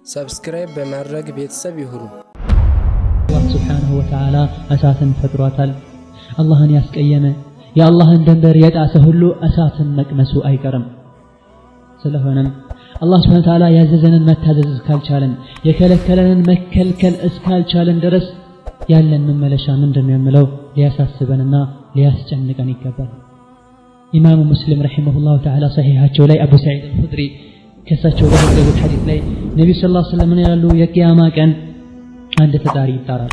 ሰብስክራይብ በማድረግ ቤተሰብ ይሁኑ። አላህ ሱብሓነሁ ወተዓላ እሳትን ፈጥሯታል። አላህን ያስቀየመ የአላህን ድንበር የጣሰ ሁሉ እሳትን መቅመሱ አይቀርም። ስለሆነም አላህ ሱብሓነሁ ወተዓላ ያዘዘንን መታዘዝ እስካልቻለን የከለከለንን መከልከል እስካልቻለን ድረስ ያለን መመለሻ ምንድነው የሚለው ሊያሳስበንና ሊያስጨንቀን ይገባል። ኢማሙ ሙስሊም ረሂመሁላሁ ተዓላ ሰሒሐቸው ላይ አቡ ሰዒድ አልኹድሪ ከሳቸው በዘገቡት ሐዲስ ላይ ነብዩ ሰለላሁ ዐለይሂ ወሰለም ያሉ የቂያማ ቀን አንድ ተጣሪ ይጣራል።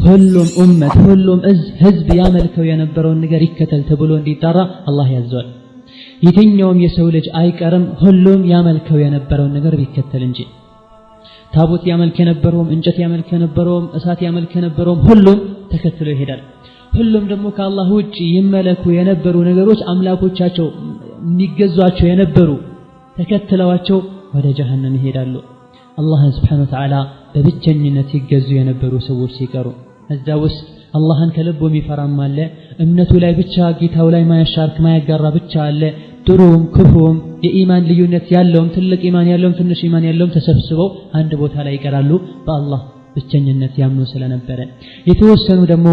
ሁሉም ኡመት ሁሉም ህዝብ ያመልከው የነበረውን ነገር ይከተል ተብሎ እንዲጣራ አላህ ያዟል። የትኛውም የሰው ልጅ አይቀርም ሁሉም ያመልከው የነበረውን ነገር ቢከተል እንጂ ታቦት ያመልክ የነበረውም እንጨት ያመልክ የነበረውም እሳት ያመልክ የነበረውም ሁሉም ተከትሎ ይሄዳል። ሁሉም ደግሞ ከአላህ ውጪ ይመለኩ የነበሩ ነገሮች አምላኮቻቸው የሚገዟቸው የነበሩ ተከትለዋቸው ወደ ጀሃነም ይሄዳሉ። አላህን ሱብሓነሁ ወተዓላ በብቸኝነት ይገዙ የነበሩ ሰዎች ሲቀሩ እዛ ውስጥ አላህን ከልቡ የሚፈራም አለ፣ እምነቱ ላይ ብቻ ጌታው ላይ ማያሻርክ ማያጋራ ብቻ አለ። ጥሩም ክፉም የኢማን ልዩነት ያለውም ትልቅ ኢማን ያለውም ትንሽ ኢማን ያለውም ተሰብስበው አንድ ቦታ ላይ ይቀራሉ በአላህ ብቸኝነት ያምኑ ስለነበረ። የተወሰኑ ደግሞ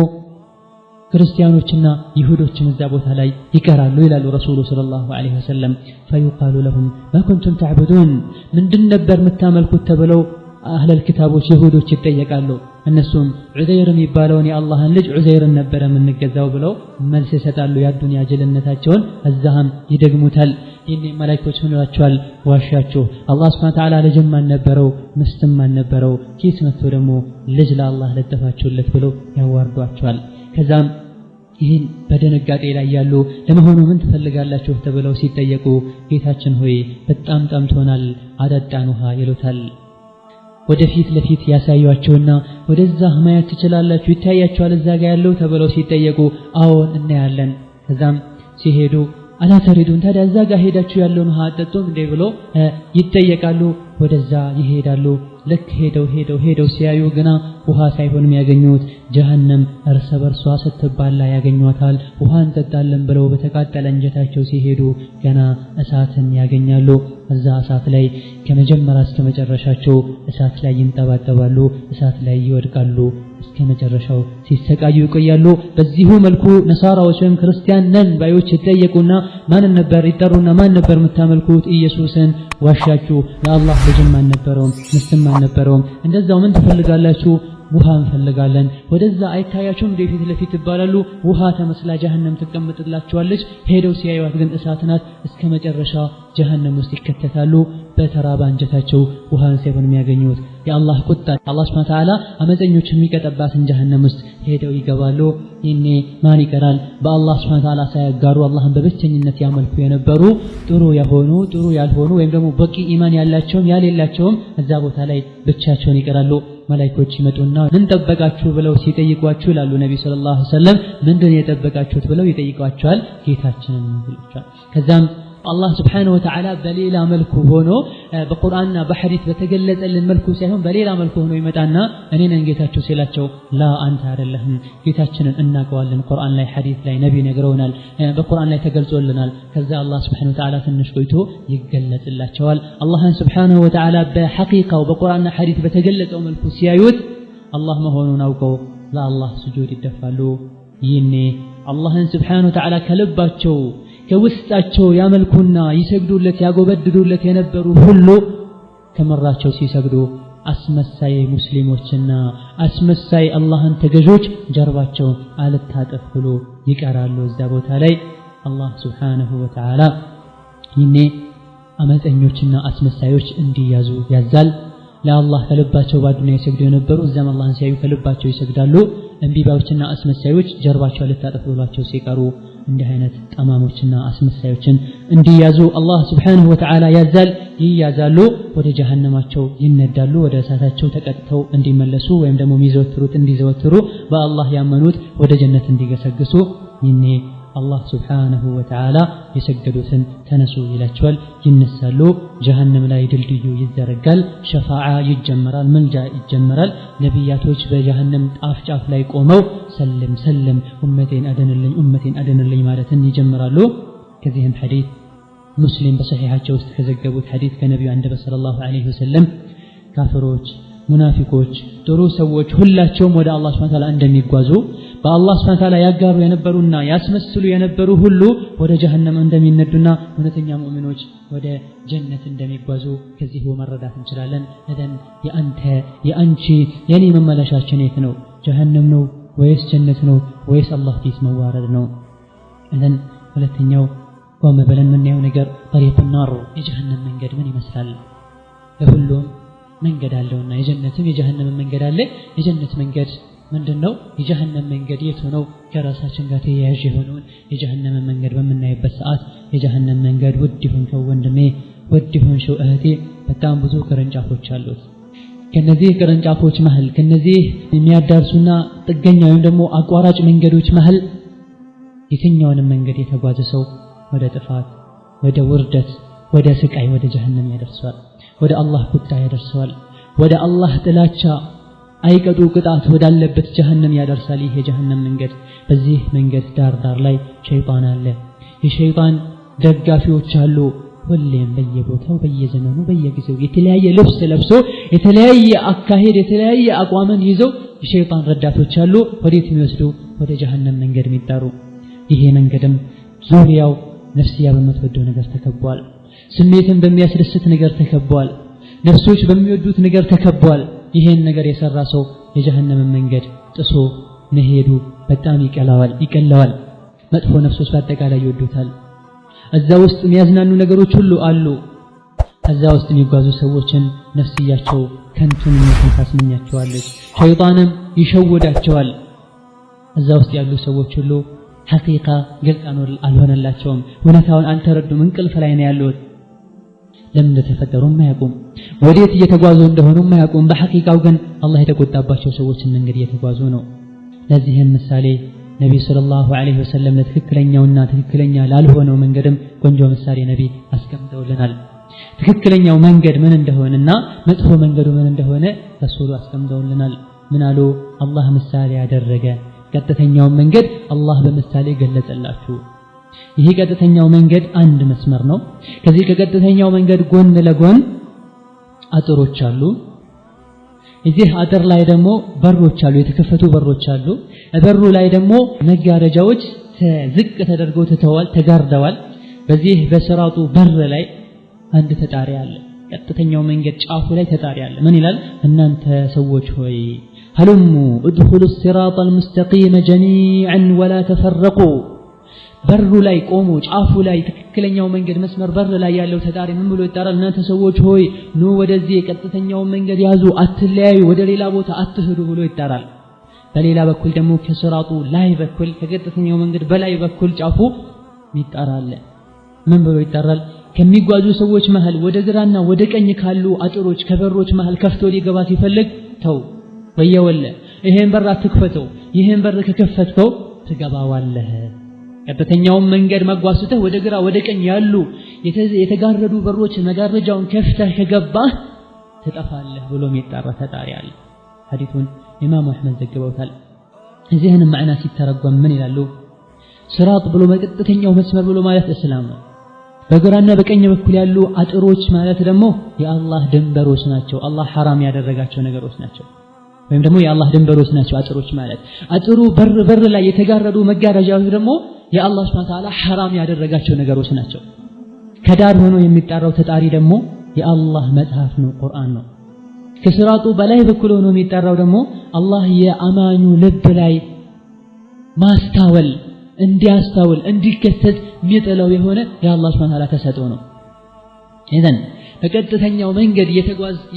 ክርስቲያኖችና ይሁዶችም እዛ ቦታ ላይ ይቀራሉ ይላሉ ረሱሉ ሰለላሁ ዐለይሂ ወሰለም። ፈዩቃሉ ለሁም ማ ኩንቱም ተዕቡዱን ምንድን ነበር የምታመልኩት ተብለው አህለል ኪታቦች ይሁዶች ይጠየቃሉ። እነሱም ዑዘይር የሚባለውን የአላህን ልጅ ዑዘይርን ነበር የምንገዛው ብለው መልስ ይሰጣሉ። የአዱንያ ጅልነታቸውን እዛም ይደግሙታል። ይህኔ መላእክቶች ምን ይሏቸዋል? ዋሻችሁ አላህ ሱብሓነሁ ወተዓላ ልጅም አልነበረው ምስትም አልነበረው ኪስ መጥቶ ደግሞ ልጅ ለአላህ ለጠፋችሁለት ብለው ያዋርዷቸዋል። ከዛም ይህን በደነጋጤ ላይ ያሉ ለመሆኑ ምን ትፈልጋላችሁ ተብለው ሲጠየቁ ጌታችን ሆይ በጣም ጠምቶናል አጠጣን ውሃ ይሉታል። ወደፊት ለፊት ያሳዩአቸውና ወደዛ ማየት ትችላላችሁ ይታያችኋል እዛ ጋር ያለው ተብለው ሲጠየቁ አዎን እናያለን። ከዛም ሲሄዱ አላ ተሪዱን ታዲያ እዛ ጋር ሄዳችሁ ያለውን ውሃ አጠጡም እንዴ ብሎ ይጠየቃሉ። ወደዛ ይሄዳሉ። ልክ ሄደው ሲያዩ ግና ውሃ ሳይሆን የሚያገኙት ጀሃነም እርስ በርሷ ስትባላ ያገኟታል። ውሃ እንጠጣለን ብለው በተቃጠለ እንጀታቸው ሲሄዱ ገና እሳትን ያገኛሉ። እዛ እሳት ላይ ከመጀመሪያ እስከ መጨረሻቸው እሳት ላይ ይንጠባጠባሉ፣ እሳት ላይ ይወድቃሉ፣ እስከ መጨረሻው ሲሰቃዩ ይቆያሉ። በዚሁ መልኩ ነሳራዎች ወይም ክርስቲያን ነን ባዮች ይጠየቁና ማን ነበር ይጠሩና ማን ነበር የምታመልኩት? ኢየሱስን። ዋሻችሁ ለአላህ ልጅም አልነበረውም ምስትም አልነበረውም። እንደዛው ምን ትፈልጋላችሁ? ውሃ እንፈልጋለን። ወደዛ አይታያችሁም እንደ ፊት ለፊት ይባላሉ። ውሃ ተመስላ ጀሃነም ትቀመጥላችኋለች። ሄደው ሲያዩት ግን እሳት ናት። እስከ መጨረሻ ጀሃነም ውስጥ ይከተታሉ። በተራባ አንጀታቸው ውሃን ሳይሆን የሚያገኙት የአላህ ቁጣ አላህ ሱብሓነሁ ወተዓላ አመፀኞችን የሚቀጠባትን ጀሃነም ውስጥ ሄደው ይገባሉ። ይሄኔ ማን ይቀራል? በአላህ ሱብሓነሁ ወተዓላ ሳያጋሩ አላህን በብቸኝነት ያመልኩ የነበሩ ጥሩ የሆኑ ጥሩ ያልሆኑ ወይም ደግሞ በቂ ኢማን ያላቸውም ያሌላቸውም እዛ ቦታ ላይ ብቻቸውን ይቀራሉ። መላእክቶች ይመጡና ምን ጠበቃችሁ ብለው ሲጠይቋችሁ ይላሉ ነብዩ ሰለላሁ ዐለይሂ ወሰለም ምንድነው የጠበቃችሁት ብለው ይጠይቋቸዋል። ጌታችንን ይላቸዋል። ከዛም አላህ ሱብሓነሁ ወተዓላ በሌላ መልኩ ሆኖ በቁርአንና በሐዲስ በተገለጸልን መልኩ ሳይሆን በሌላ መልኩ ሆኖ ይመጣና እኔ ነኝ ጌታችሁ ሲላቸው ላ አንተ አይደለህም ጌታችንን እናውቀዋለን፣ ቁርአን ላይ ሐዲስ ላይ ነብይ ነግረውናል፣ በቁርአን ላይ ተገልጾልናል። ከዛ አላህ ሱብሓነሁ ወተዓላ ትንሽ ቆይቶ ይገለጽላቸዋል። አላህን ሱብሓነሁ ወተዓላ በሐቂቃው በቁርአንና ሐዲስ በተገለጸው መልኩ ሲያዩት አላህ መሆኑን አውቀው ለአላህ ስጁድ ይደፋሉ። ይህኔ አላህን ሱብሓነሁ ወተዓላ ከልባቸው ከውስጣቸው ያመልኩና ይሰግዱለት ያጎበድዱለት የነበሩ ሁሉ ከመራቸው ሲሰግዱ አስመሳይ ሙስሊሞችና አስመሳይ አላህን ተገዦች ጀርባቸው አልታጠፍ ብሎ ይቀራሉ። እዛ ቦታ ላይ አላህ ሱብሓነሁ ወተዓላ ይህኔ አመፀኞችና አስመሳዮች እንዲያዙ ያዛል። ለአላህ ከልባቸው በአዱንያ ይሰግዱ የነበሩ እዛም አላህን ሲያዩ ከልባቸው ይሰግዳሉ። እምቢባዮችና አስመሳዮች ጀርባቸው አልታጠፍ ብሏቸው ሲቀሩ እንዲህ አይነት ጠማሞችና አስመሳዮችን እንዲያዙ አላህ ሱብሓነሁ ወተዓላ ያዛል። ይያዛሉ፣ ወደ ጀሃነማቸው ይነዳሉ። ወደ እሳታቸው ተቀጥተው እንዲመለሱ ወይም ደግሞ የሚዘወትሩት እንዲዘወትሩ በአላህ ያመኑት ወደ ጀነት እንዲገሰግሱ ይኔ አላህ ሱብሓነሁ ወተዓላ የሰገዱትን ተነሱ ይላቸዋል። ይነሳሉ። ጀሃነም ላይ ድልድዩ ይዘረጋል። ሸፋዓ ይጀመራል፣ መልጃ ይጀመራል። ነቢያቶች በጀሃነም ጣፍ ጫፍ ላይ ቆመው ሰልም ሰልም ኡመቴን አደንልኝ ማለትን ይጀምራሉ። ከዚህም ሐዲስ ሙስሊም በሰሒሐቸው ውስጥ ከዘገቡት ሐዲስ ከነቢዩ አንደበት ሰለላሁ ዐለይሂ ወሰለም ካፍሮች ሙናፊቆች ጥሩ ሰዎች ሁላቸውም ወደ አላህ Subhanahu Wa Ta'ala እንደሚጓዙ በአላህ Subhanahu Wa Ta'ala ያጋሩ የነበሩና ያስመስሉ የነበሩ ሁሉ ወደ ጀሃነም እንደሚነዱና እውነተኛ ሙእሚኖች ወደ ጀነት እንደሚጓዙ ከዚሁ መረዳት እንችላለን። እደን የአንቺ የኔ መመለሻችን የት ነው? ጀሃነም ነው ወይስ ጀነት ነው ወይስ አላህ ፊት መዋረድ ነው? እደን ሁለተኛው ቆም ብለን የምናየው ነገር ጠሪቁ ናር የጀሃነም መንገድ ምን ይመስላል? ለሁሉም መንገድ አለውና የጀነትም የጀሃነም መንገድ አለ። የጀነት መንገድ ምንድነው? የጀሃነም መንገድ የቱ ነው? ከራሳችን ጋር ተያያዥ የሆነውን የጀሃነም መንገድ በምናይበት ሰዓት የጀሃነም መንገድ ውድ ይሁንከው ወንድሜ፣ ውድ ይሁንሽው እህቴ፣ በጣም ብዙ ቅርንጫፎች አሉት። ከነዚህ ቅርንጫፎች መሃል ከነዚህ የሚያዳርሱና ጥገኛ ወይም ደግሞ አቋራጭ መንገዶች መሃል የትኛውንም መንገድ የተጓዘ ሰው ወደ ጥፋት፣ ወደ ውርደት፣ ወደ ስቃይ፣ ወደ ጀሃነም ያደርሰዋል። ወደ አላህ ቁጣ ያደርሰዋል። ወደ አላህ ጥላቻ አይቀጡ ቅጣት ወዳለበት ጀሃነም ያደርሳል። ይሄ የጀሃነም መንገድ በዚህ መንገድ ዳር ላይ ሸይጣን አለ። የሸይጣን ደጋፊዎች አሉ። ሁሌም በየቦታው በየዘመኑ በየጊዜው የተለያየ ልብስ ለብሶ የተለያየ አካሄድ የተለያየ አቋምን ይዘው የሸይጣን ረዳቶች አሉ። ወዴት የሚወስዱ? ወደ ጀሃነም መንገድ የሚጣሩ። ይሄ መንገድም ዙሪያው ነፍስያ በምትወደው ነገር ተከቧል። ስሜትን በሚያስደስት ነገር ተከቧል። ነፍሶች በሚወዱት ነገር ተከቧል። ይሄን ነገር የሰራ ሰው የጀሃነም መንገድ ጥሶ መሄዱ በጣም ይቀለዋል። መጥፎ ነፍሶች በአጠቃላይ ይወዱታል። እዛ ውስጥ የሚያዝናኑ ነገሮች ሁሉ አሉ። እዛ ውስጥ የሚጓዙ ሰዎችን ነፍስያቸው ከንቱን ታስመኛቸዋለች። ሸይጣንም ይሸውዳቸዋል። እዛ ውስጥ ያሉ ሰዎች ሁሉ ሐቂቃ ግልጽ አልሆነላቸውም። እውነታውን አልተረዱም። እንቅልፍ ላይ ነው ያሉት። ለምን እንደተፈጠሩ ማያውቁም። ወዴት እየተጓዙ እንደሆኑ ማያውቁም። በሐቂቃው ግን አላህ የተቆጣባቸው ሰዎችን መንገድ እየተጓዙ ነው። ለዚህም ምሳሌ ነብዩ ሰለላሁ ዐለይሂ ወሰለም ለትክክለኛውና ትክክለኛ ላልሆነው መንገድም ቆንጆ ምሳሌ ነብይ አስቀምጠውልናል። ትክክለኛው መንገድ ምን እንደሆነና መጥፎ መንገዱ ምን እንደሆነ ረሱሉ አስቀምጠውልናል። ምን አሉ? አላህ ምሳሌ ያደረገ ቀጥተኛው መንገድ አላህ በምሳሌ ገለጸላችሁ። ይሄ ቀጥተኛው መንገድ አንድ መስመር ነው። ከዚህ ከቀጥተኛው መንገድ ጎን ለጎን አጥሮች አሉ። እዚህ አጥር ላይ ደግሞ በሮች አሉ፣ የተከፈቱ በሮች አሉ። በሩ ላይ ደግሞ መጋረጃዎች ዝቅ ተደርገው ተጋርደዋል። በዚህ በስራጡ በር ላይ አንድ ተጣሪ አለ። ቀጥተኛው መንገድ ጫፉ ላይ ተጣሪ አለ። ምን ይላል? እናንተ ሰዎች ሆይ هلم ادخلوا الصراط المستقيم جميعا ولا تفرقوا በሩ ላይ ቆሞ ጫፉ ላይ ትክክለኛው መንገድ መስመር በር ላይ ያለው ተጣሪ ምን ብሎ ይጣራል? እናንተ ሰዎች ሆይ ኑ ወደዚህ ቀጥተኛው መንገድ ያዙ፣ አትለያዩ፣ ወደ ሌላ ቦታ አትሄዱ ብሎ ይጣራል። በሌላ በኩል ደግሞ ከስራጡ ላይ በኩል ከቀጥተኛው መንገድ በላይ በኩል ጫፉ ይጣራል። ምን ብሎ ይጣራል? ከሚጓዙ ሰዎች መሃል ወደ ግራና ወደ ቀኝ ካሉ አጥሮች ከበሮች መሃል ከፍቶ ሊገባ ሲፈልግ ተው ወየወለ ይሄን በር አትክፈተው፣ ይሄን በር ከከፈትከው ትገባዋለህ። ቀጥተኛውን መንገድ መጓዝተህ ወደ ግራ ወደ ቀኝ ያሉ የተጋረዱ በሮች መጋረጃውን ከፍተህ ከገባህ ትጠፋለህ ብሎ የሚጣራ ተጣሪ አለ። ሐዲሱን ኢማሙ አህመድ ዘግበውታል። እዚህንም ማዕና ሲተረጎም ምን ይላሉ? ስራጥ ብሎ መቀጥተኛው መስመር ብሎ ማለት እስላም ነው። በግራና በቀኝ በኩል ያሉ አጥሮች ማለት ደግሞ የአላህ ድንበሮች ናቸው። አላህ ሐራም ያደረጋቸው ነገሮች ናቸው። ወይም ደግሞ የአላህ ድንበሮች ናቸው አጥሮች ማለት። አጥሩ በር ላይ የተጋረዱ መጋረጃዎች ደግሞ የአላህ Subhanahu Wa Ta'ala ሐራም ያደረጋቸው ነገሮች ናቸው። ከዳር ሆኖ የሚጣራው ተጣሪ ደግሞ የአላህ መጽሐፍ ነው፣ ቁርአን ነው። ከስራጡ በላይ በኩል ሆኖ የሚጣራው ደግሞ አላህ የአማኙ ልብ ላይ ማስተዋል እንዲያስተውል እንዲከሰት የሚጥለው የሆነ የአላህ Subhanahu Wa Ta'ala ተሰጥኦ ነው። ኢዘን በቀጥተኛው መንገድ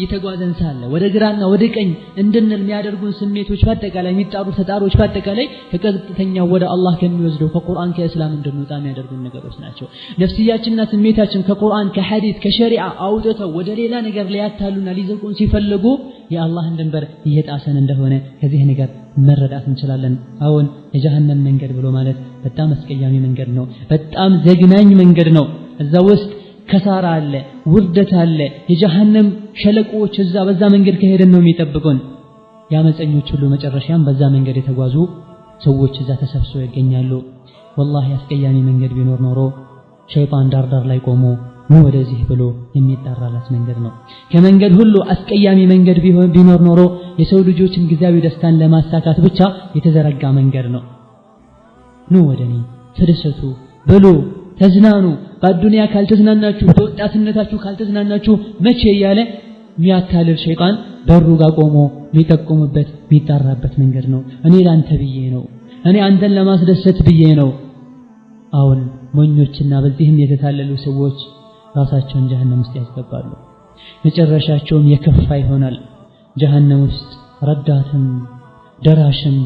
የተጓዘን ሳለ ወደ ግራና ወደ ቀኝ እንድንል የሚያደርጉን ስሜቶች በአጠቃላይ የሚጣሩ ተጣሮች በአጠቃላይ ከቀጥተኛው ወደ አላህ ከሚወስደው ከቁርአን ከእስላም እንድንወጣ የሚያደርጉን ነገሮች ናቸው። ነፍስያችንና ስሜታችን ከቁርአን ከሐዲስ ከሸሪዓ አውጥተው ወደ ሌላ ነገር ሊያታሉና ሊዘቁን ሲፈልጉ የአላህን ድንበር እየጣሰን እንደሆነ ከዚህ ነገር መረዳት እንችላለን። አሁን የጀሃነም መንገድ ብሎ ማለት በጣም አስቀያሚ መንገድ ነው። በጣም ዘግናኝ መንገድ ነው። እዛ ውስጥ ከሳራ አለ፣ ውርደት አለ። የጀሃነም ሸለቆዎች እዛ በዛ መንገድ ከሄደን ነው የሚጠብቁን። ያመፀኞች ሁሉ መጨረሻም በዛ መንገድ የተጓዙ ሰዎች እዛ ተሰብስበው ይገኛሉ። ወላሂ አስቀያሚ መንገድ ቢኖር ኖሮ ሸይጣን ዳር ላይ ቆሞ ነው ወደዚህ ብሎ የሚጠራላት መንገድ ነው። ከመንገድ ሁሉ አስቀያሚ መንገድ ቢኖር ኖሮ የሰው ልጆችን ጊዜያዊ ደስታን ለማሳካት ብቻ የተዘረጋ መንገድ ነው። ነው ወደኔ ተደሰቱ፣ ብሉ፣ ተዝናኑ፣ በአዱንያ ካልተዝናናችሁ በወጣትነታችሁ ካልተዝናናችሁ መቼ እያለ የሚያታልል ሸይጣን በሩ ጋር ቆሞ የሚጠቁምበት የሚጠራበት መንገድ ነው። እኔ ላንተ ብዬ ነው፣ እኔ አንተን ለማስደሰት ብዬ ነው። አሁን ሞኞችና በዚህም የተታለሉ ሰዎች ራሳቸውን ጀሃነም ውስጥ ያስገባሉ። መጨረሻቸውም የከፋ ይሆናል። ጀሃነም ውስጥ ረዳትም ደራሽም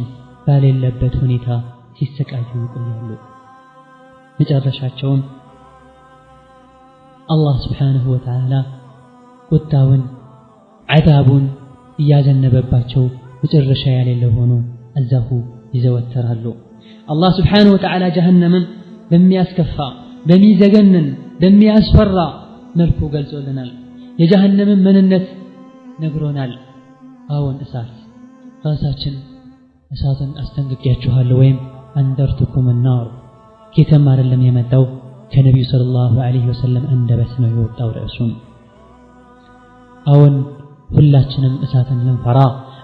ባሌለበት ሁኔታ ሲሰቃዩ ይቆያሉ። መጨረሻቸውም አላህ ስብሓንሁ ወተዓላ ቁጣውን ዐዛቡን እያዘነበባቸው መጨረሻ ያሌለው ሆኖ እዛሁ ይዘወተራሉ። አላህ ስብሓንሁ ወተዓላ ጀሃነምን በሚያስከፋ በሚዘገንን በሚያስፈራ መልኩ ገልጾልናል። የጀሃነምን ምንነት ነግሮናል። አዎን እሳት ራሳችን እሳትን አስጠንቅቄያችኋለሁ ወይም አንደርቱኩም النار ኬተም አይደለም የመጣው ከነቢዩ ሰለላሁ ዐለይሂ ወሰለም አንደበት ነው የወጣው ርዕሱም። አዎን ሁላችንም እሳትን ልንፈራ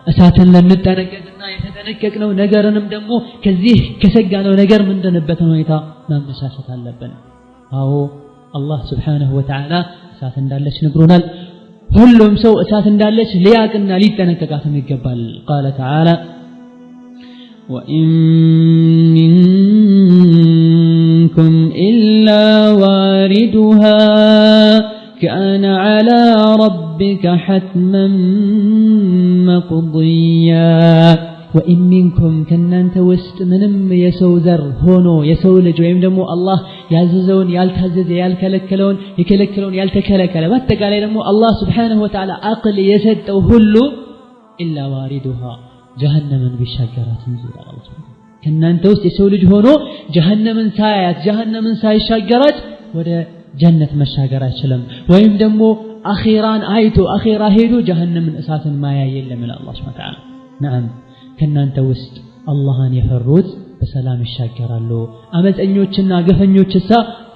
እሳትን ልንጠነቀቅና የተጠነቀቅነው ነገርንም ደግሞ ከዚህ ከሰጋነው ነገር ምንድንበትን ሁኔታ ማመቻቸት አለብን። አዎ አላህ ስብሓንሁ ወተዓላ እሳት እንዳለች ነግሮናል። ሁሉም ሰው እሳት እንዳለች ሊያቅና ሊጠነቀቃትም ይገባል። ቃለ ተዓላ ወኢን ሚንኩም ኢላ ዋሪዱሃ ካነ ዐላ ረቢከ ሐትመን መቅድያ። ወኢን ሚንኩም ከእናንተ ውስጥ ምንም የሰው ዘር ሆኖ የሰው ልጅ ወይም ደግሞ አላህ ያዘዘውን ያልታዘዘ ያልከለከለውን የከለከለውን ያልተከለከለ በአጠቃላይ ደግሞ አላህ ስብሓንሁ ወተዓላ አቅል የሰጠው ሁሉ ኢላ ዋሪዱሃ ጀሃነምን ቢሻገራት እንጂ ከእናንተ ውስጥ የሰው ልጅ ሆኖ ጀሃነምን ሳያያት ጀሃነምን ሳይሻገራት ወደ ጀነት መሻገር አይችልም። ወይም ደግሞ አኺራን አይቶ አኺራ ሄዶ ጀሃነምን እሳትን ማያ የለም ይላል አላህ ሱብሓነሁ ወተዓላ። ነዓም ከእናንተ ውስጥ አላህን የፈሩት በሰላም ይሻገራሉ። አመፀኞችና ግፈኞችሳ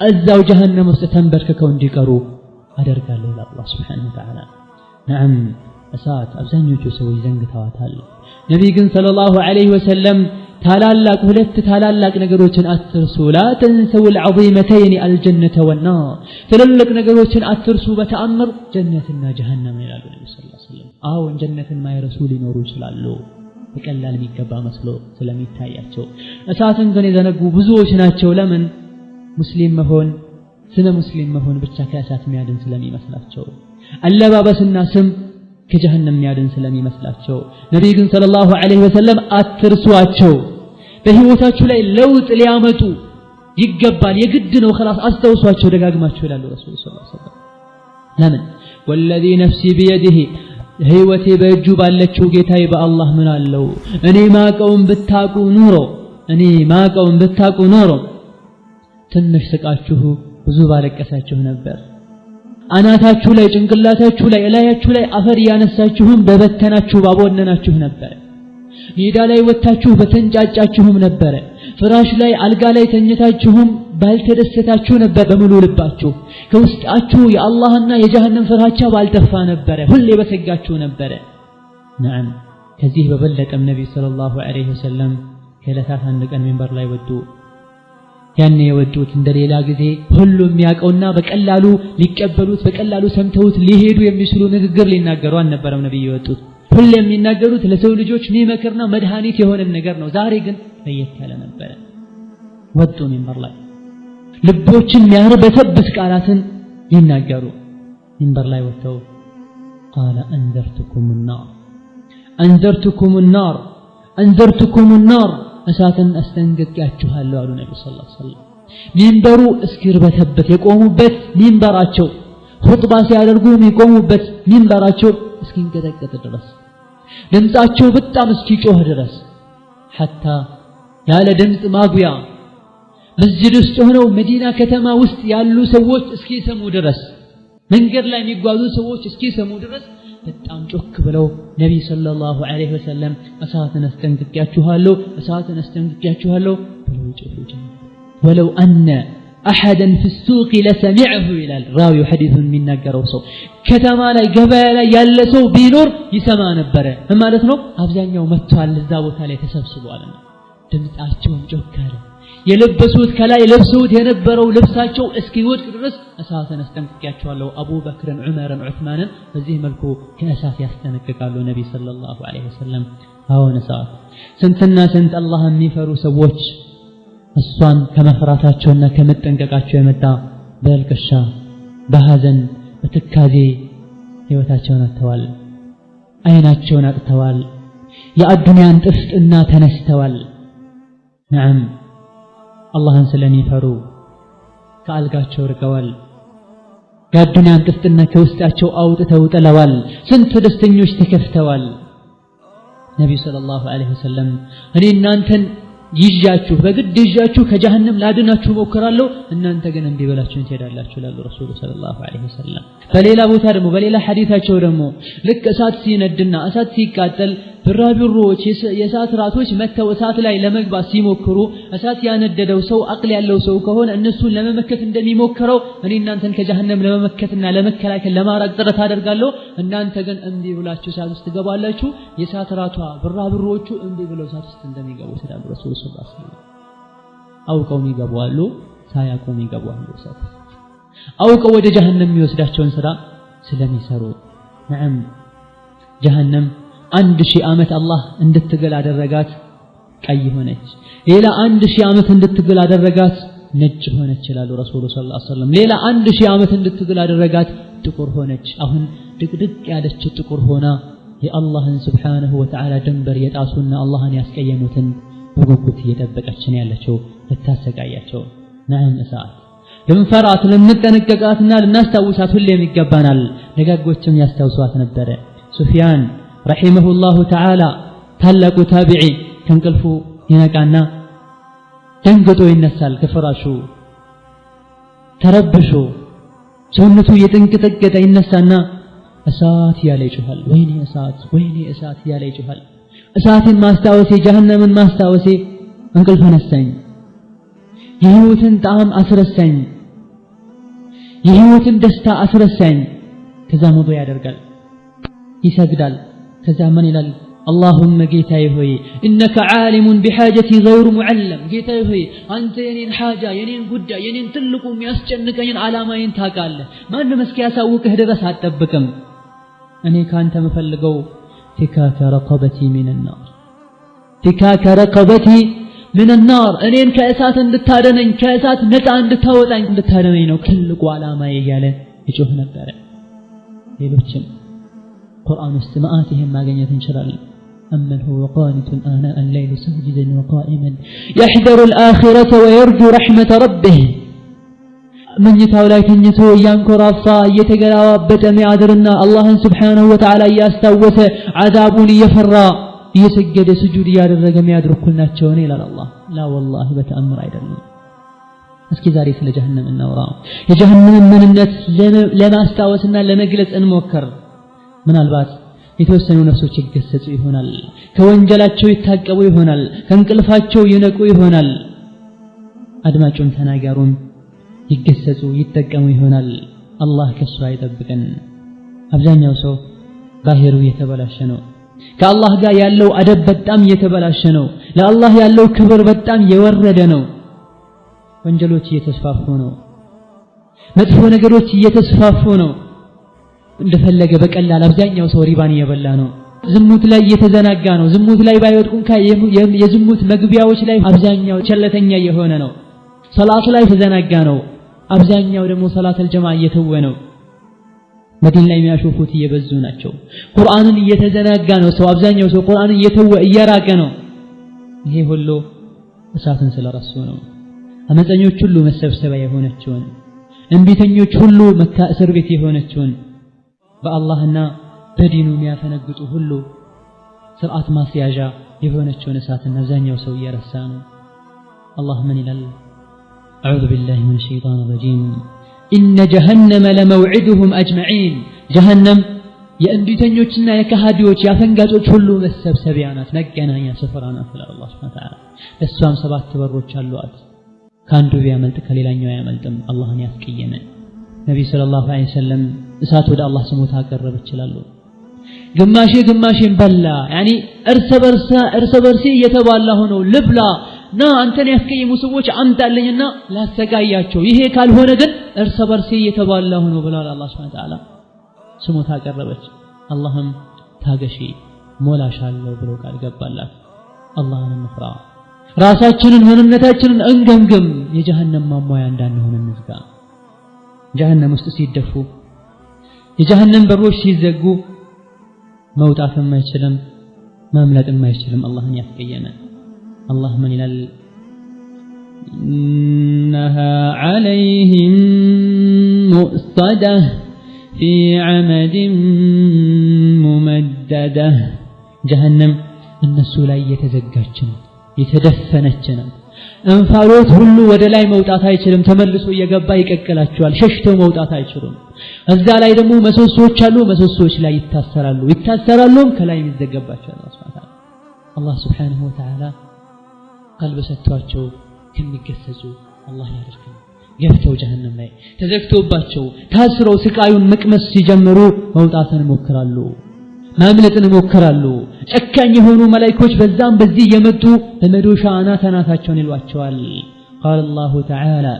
እዛው ጀሃነም ውስጥ ተንበርክከው እንዲቀሩ አደርጋለሁ ይላል አላህ ሱብሓነሁ ወተዓላ። ነዓም እሳት አብዛኞቹ ሰዎች ዘንግተዋታል። ነቢይ ግን ሰለላሁ ዐለይሂ ወሰለም ታላላቅ ሁለት ታላላቅ ነገሮችን አትርሱ፣ ላ ተንሰው العظيمتين الجنة والنار። ትልልቅ ነገሮችን አትርሱ በተአምር ጀነትና ጀሃነም ይላሉ ነብዩ ሰለላሁ ዐለይሂ ወሰለም። አሁን ጀነትን ማይረሱ ሊኖሩ ይችላሉ በቀላል የሚገባ መስሎ ስለሚታያቸው። እሳትን ግን የዘነጉ ብዙዎች ናቸው። ለምን? ሙስሊም መሆን ስለ ሙስሊም መሆን ብቻ ከእሳት የሚያድን ስለሚመስላቸው፣ አለባበስና ስም ከጀሃነም የሚያድን ስለሚመስላቸው። ነቢይ ግን ሰለላሁ ዐለይሂ ወሰለም አትርሷቸው፣ በህይወታችሁ ላይ ለውጥ ሊያመጡ ይገባል፣ የግድ ነው፣ خلاص አስተውሷቸው ደጋግማችሁ ይላሉ ረሱል ሰለላሁ ዐለይሂ ወሰለም። ለምን? ወለዚ ነፍሲ ቢየዲሂ ህይወቴ በእጁ ባለችው ጌታዬ በአላህ ምን አለው እኔ ማቀውን ብታቁ ኖሮ ትንሽ ስቃችሁ ብዙ ባለቀሳችሁ ነበር። አናታችሁ ላይ ጭንቅላታችሁ ላይ እላያችሁ ላይ አፈር ያነሳችሁም በበተናችሁ ባቦነናችሁ ነበር። ሜዳ ላይ ወጣችሁ በተንጫጫችሁም ነበር። ፍራሽ ላይ አልጋ ላይ ተኝታችሁም ባልተደሰታችሁ ነበር በሙሉ ልባችሁ። ከውስጣችሁ የአላህና የጀሃነም ፍራቻ ባልጠፋ ነበር፣ ሁሌ በሰጋችሁ ነበር። ነዓም ከዚህ በበለጠም ነብይ ሰለላሁ ዐለይሂ ወሰለም ከዕለታት አንድ ቀን ሚንበር ላይ ወጡ። ያኔ የወጡት እንደሌላ ጊዜ ሁሉም ያውቀውና በቀላሉ ሊቀበሉት በቀላሉ ሰምተውት ሊሄዱ የሚችሉ ንግግር ሊናገሩ አልነበረም ነብይ የወጡት። ሁሌ የሚናገሩት ለሰው ልጆች የሚመክርና መድኃኒት የሆነ ነገር ነው። ዛሬ ግን ለየት ያለ ነበር። ወጡ ሚንበር ላይ ልቦችን የሚያርበተብት ቃላትን ይናገሩ። ሚንበር ላይ ወጥተው ቃለ አንዘርቱኩም النار እሳትን አስጠንቅቄያችኋለሁ አሉ ነብዩ ሰለላሁ ዐለይሂ ወሰለም። ሚንበሩ እስኪርበተበት የቆሙበት ሚንበራቸው ኹጥባ ሲያደርጉ የሚቆሙበት ሚንበራቸው እስኪንቀጠቀጥ ድረስ ድምጻቸው በጣም እስኪጮህ ድረስ ሐታ ያለ ድምጽ ማጉያ መስጂድ ውስጥ ሆነው መዲና ከተማ ውስጥ ያሉ ሰዎች እስኪሰሙ ድረስ መንገድ ላይ የሚጓዙ ሰዎች እስኪሰሙ ድረስ በጣም ጮክ ብለው ነብይ ሰለላሁ ዐለይሂ ወሰለም እሳትን አስጠንቅቄያችኋለሁ ብለው ጮሁ። ወለው አነ أحدا في السوق لسمعه إلى الراوي حديث من نقره سو كتما لا جبال يلسو بينور يسمع نبره ما لتنو أبزان يوم متوال الزاوت عليه تسبسبوا علينا دمت أشون جوكاره يلبسوت كلا يلبسوت ينبروا لبساتشو اسكيوت كدرس أساسا استنققاتشو الله أبو بكر عمر عثمان فزيه ملكو كأساس يستنقق قالوا النبي صلى الله عليه وسلم هاو نساء سنتنا سنت الله ميفرو سووش الصوان كما فراتاتشونا كما تنققاتشو يمتا بالكشا بهازن بتكازي هيوتاتشونا التوال أيناتشونا التوال يا الدنيا انتفت إنا تنستوال نعم الله سلني فرو كالغاچو رقوال الدنيا انتفت إنا كوستاتشو أوتتو تلوال سنت دستنيوش تكفتوال نبي صلى الله عليه وسلم أني إنانتن ይጃችሁ በግድ ይጃችሁ ከጀሃነም ላድናችሁ ሞክራለሁ እናንተ ግን እንዲህ ብላችሁን ትሄዳላችሁ ይላል ረሱሉ ሰለላሁ ዐለይሂ ወሰለም በሌላ ቦታ ደግሞ በሌላ ሐዲታቸው ደግሞ ልክ እሳት ሲነድና እሳት ሲቃጠል ብራቢሮች የእሳት ራቶች መተው እሳት ላይ ለመግባት ሲሞክሩ እሳት ያነደደው ሰው አቅል ያለው ሰው ከሆነ እነሱን ለመመከት እንደሚሞክረው እኔ እናንተን ከጀሃነም ለመመከትና ለመከላከል ለማራቅ ጥረት አደርጋለሁ እናንተ ግን እንዲህ ብላችሁ እሳት ውስጥ ትገባላችሁ የእሳት ራቷ ብራቢሮቹ እንዲህ ብለው እሳት ውስጥ እንደሚገቡ ይላል ረሱሉ ሰለላሁ ዐለይሂ ወሰለም አውቀው ይገባሉ ሳያውቁ ይገባሉ እሳት አውቀው ወደ ጀሃነም የሚወስዳቸውን ስራ ስለሚሰሩ ነዓም ጀሃነም 1000 ዓመት አላህ እንድትገል አደረጋት ቀይ ሆነች ሌላ 1000 ዓመት እንድትገል አደረጋት ነጭ ሆነች ይላል ረሱሉ ሰለላሁ ዐለይሂ ወሰለም ሌላ 1000 ዓመት እንድትገል አደረጋት ጥቁር ሆነች አሁን ድቅድቅ ያለች ጥቁር ሆና የአላህን Subhanahu Wa Ta'ala ድንበር የጣሱና አላህን ያስቀየሙትን በጉጉት እየጠበቀች ነው ያለችው ልታሰቃያቸው ነዓም እሳት ለምፈራት ለምንጠነቀቃትና ለናስታውሳት ሁሌም ይገባናል ደጋጎችም ያስታውሷት ነበር ሱፊያን رحمه الله تعالى ታላቁ ታቢዒ ከንቅልፉ ይነቃና ደንግጦ ይነሳል ከፍራሹ ተረብሾ ሰውነቱ የተንቀጠቀጠ ይነሳና እሳት ያለ ይጮሃል ወይኔ እሳት ያለ ይጮሃል እሳትን ማስታወሴ ጀሃነምን ማስታወሴ እንቅልፍ ነሳኝ የህይወትን ጣዕም አስረሳኝ የህይወትን ደስታ አስረሳኝ ከዛ ሞዶ ያደርጋል ይሰግዳል كذا من إلى اللهم جيتاي هوي إنك عالم بحاجتي غير معلم جيتاي هوي أنت ينين حاجة ينين قدة ينين تلقوا مياسجنك ين على ما ينتاقال ما نمسك ياساوك هدرس هاتبكم أني كانت مفلقوا فكاك رقبتي من النار فكاك رقبتي من النار أنين كأسات اندتارنين كأسات نتا اندتاوتين اندتارنين وكلقوا على ما يجالين يجوهنا الدارع يلوچن قرآن استماعاتهم ما جنيت إن شاء الله أمن هو قانت آناء الليل ساجدا وقائما يحذر الآخرة ويرجو رحمة ربه من يتولى كنيتو ينكر أفصا يتقرأ بتمي عذرنا الله سبحانه وتعالى يستوث عذاب يفرى يسجد سجود يا الرقم يدرك كلنا تشوني لا الله لا والله بتأمر أيضا اسكي زاري سل جهنم النورا يجهنم من الناس لما استوثنا لما جلس انموكر من البات የተወሰኑ ነፍሶች ይገሰጹ ይሆናል ከወንጀላቸው ይታቀቡ ይሆናል ከንቅልፋቸው ይነቁ ይሆናል አድማጩን ተናጋሩን ይገሰጹ ይጠቀሙ ይሆናል አላህ ከሱ አይጠብቀን አብዛኛው ሰው ባህሩ የተበላሸ ነው ከአላህ ጋር ያለው አደብ በጣም የተበላሸ ነው ለአላህ ያለው ክብር በጣም የወረደ ነው ወንጀሎች እየተስፋፉ ነው መጥፎ ነገሮች እየተስፋፉ ነው እንደፈለገ በቀላል አብዛኛው ሰው ሪባን እየበላ ነው ዝሙት ላይ እየተዘናጋ ነው ዝሙት ላይ ባይወድቁን የዝሙት መግቢያዎች ላይ አብዛኛው ቸለተኛ የሆነ ነው ሶላት ላይ ተዘናጋ ነው አብዛኛው ደግሞ ሶላተል ጀማዓ እየተወ ነው መዲና ላይ የሚያሾፉት እየበዙ ናቸው ቁርአንን እየተዘናጋ ነው ሰው አብዛኛው ሰው ቁርአንን እየተወ እየራቀ ነው ይሄ ሁሉ እሳትን ስለረሱ ነው አመፀኞች ሁሉ መሰብሰቢያ የሆነችውን እንቢተኞች ሁሉ መካ እስር ቤት የሆነችውን በአላህና በዲኑ የሚያፈነግጡ ሁሉ ስርዓት ማስያዣ የሆነችውን እሳትን አብዛኛው ሰው እየረሳ ነው አላህ ምን ይላል أعوذ بالله من الشيطان الرجيم إن جهنم لموعدهم أجمعين جهنم የእንቢተኞችና የካሃዲዎች ያፈንጋጮች ሁሉ መሰብሰቢያ ናት መገናኛ ስፍራ ናት ይላል አላህ Subhanahu Wa Ta'ala እሷም 7 በሮች አሏት ካንዱ ቢያመልጥ ከሌላኛው አያመልጥም አላህን ያስቀየመ ነብዩ ሰለላሁ ዐለይሂ ወሰለም እሳት ወደ አላህ ስሞታ አቀረበ ይችላሉ ግማሽን በላ ያኒ እርስ በርሲ እየተባላ ሆኖ ልብላ ና አንተን ያስቀየሙ ሰዎች አምጣልኝና ላሰቃያቸው ይሄ ካልሆነ ግን እርስ በርሲ እየተባላ ሆኖ ብሏል አላህ Subhanahu Wa Ta'ala ስሞታ አቀረበች አላህም ታገሺ ሞላሻለሁ ብሎ ቃል ገባላት አላህን እንፍራ ራሳችንን ምንነታችንን እንገምግም የጀሃነም ማሟያ እንዳንሆን እንዝጋ ጀሃነም ውስጥ ሲደፉ የጀሃነም በሮች ሲዘጉ መውጣትም አይችልም ማምለጥም አይችልም አላህን ያስቀየመ አላህ ምን ይላል إنها عليهم مؤصدة في عمد ممددة جهنم الناس لا يتزجاجن يتدفنجن እንፋሎት ሁሉ ወደ ላይ መውጣት አይችልም ተመልሶ እየገባ ይቀቀላቸዋል ሸሽተው መውጣት አይችሉም እዛ ላይ ደግሞ መሰሶች አሉ መሰሶች ላይ ይታሰራሉም ከላይ ይዘጋባቸዋል አላህ Subhanahu Wa Ta'ala ቀልብ ሰጥቷቸው ከሚገሰጹ አላህ ያድርገን ገብተው ጀሃነም ላይ ተዘግቶባቸው ታስረው ስቃዩን መቅመስ ሲጀምሩ መውጣትን ሞክራሉ ማምለጥን ሞክራሉ ጨካኝ የሆኑ መላእክቶች በዛም በዚህ የመጡ በመዶሻ አናታቸውን ይሏቸዋል قال الله تعالى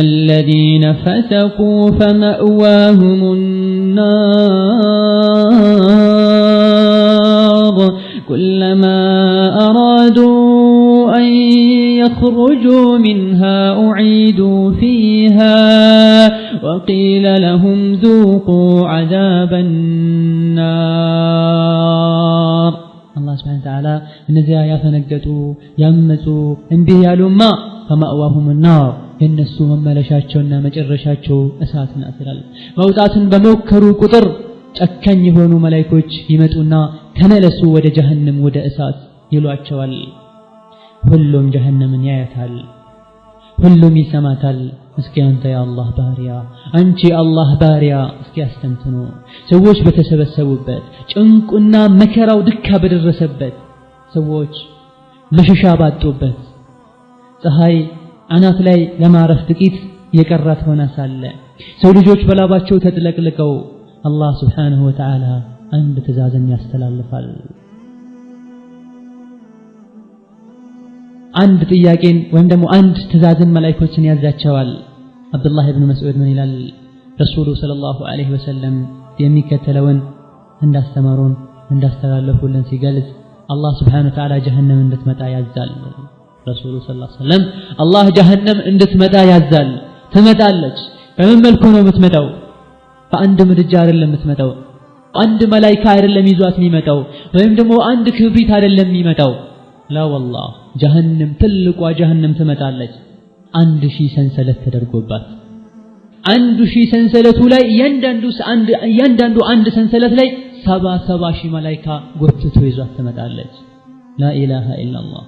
الذين فسقوا فمأواهم النار كلما أرادوا أن يخرجوا منها أعيدوا فيها وقيل لهم ذوقوا عذاب النار الله سبحانه وتعالى እነዚያ ያፈነገጡ ያመጹ እንዲህ ያሉማ فمأواهم النار የነሱ መመለሻቸውና መጨረሻቸው እሳት ናት ይላል መውጣትን በመከሩ ቁጥር ጨካኝ የሆኑ መላእክቶች ይመጡና ተመለሱ ወደ ጀሃነም ወደ እሳት ይሏቸዋል ሁሉም ጀሃነምን ያያታል ሁሉም ይሰማታል እስኪ አንተ የአላህ ባሪያ አንቺ አላህ ባሪያ እስኪ አስተንትኑ ሰዎች በተሰበሰቡበት ጭንቁና መከራው ድካ በደረሰበት ሰዎች መሸሻ ባጡበት ፀሐይ አናት ላይ ለማረፍ ጥቂት የቀራት ሆና ሳለ ሰው ልጆች በላባቸው ተጥለቅልቀው አላህ Subhanahu Wa Ta'ala አንድ ትእዛዝን ያስተላልፋል አንድ ጥያቄን ወይም ደግሞ አንድ ትእዛዝን መላእክቶችን ያዛቸዋል አብዱላህ ኢብኑ መስዑድ ምን ይላል ረሱሉ ሰለላሁ ዐለይሂ ወሰለም የሚከተለውን እንዳስተማሩን እንዳስተላለፉልን ሲገልጽ አላህ Subhanahu Wa Ta'ala ጀሃነም እንድትመጣ ያዛል ረሱሉ ሰለላሁ ዐለይሂ ወሰለም አላህ ጀሃነም እንድትመጣ ያዛል ትመጣለች በምን መልኩ ነው የምትመጣው በአንድ ምድጃ አይደለም የምትመጣው አንድ መላእክት አይደለም ይዟት የሚመጣው ወይም ደግሞ አንድ ክብሪት አይደለም የሚመጣው لا والله ጀሃነም ትልቋ ጀሃነም ትመጣለች 1000 ሰንሰለት ተደርጎባት 1000 ሰንሰለቱ ላይ እያንዳንዱ አንድ ሰንሰለት ላይ 70 ሺህ መላእክት ጎትቶ ይዟት ትመጣለች لا اله الا الله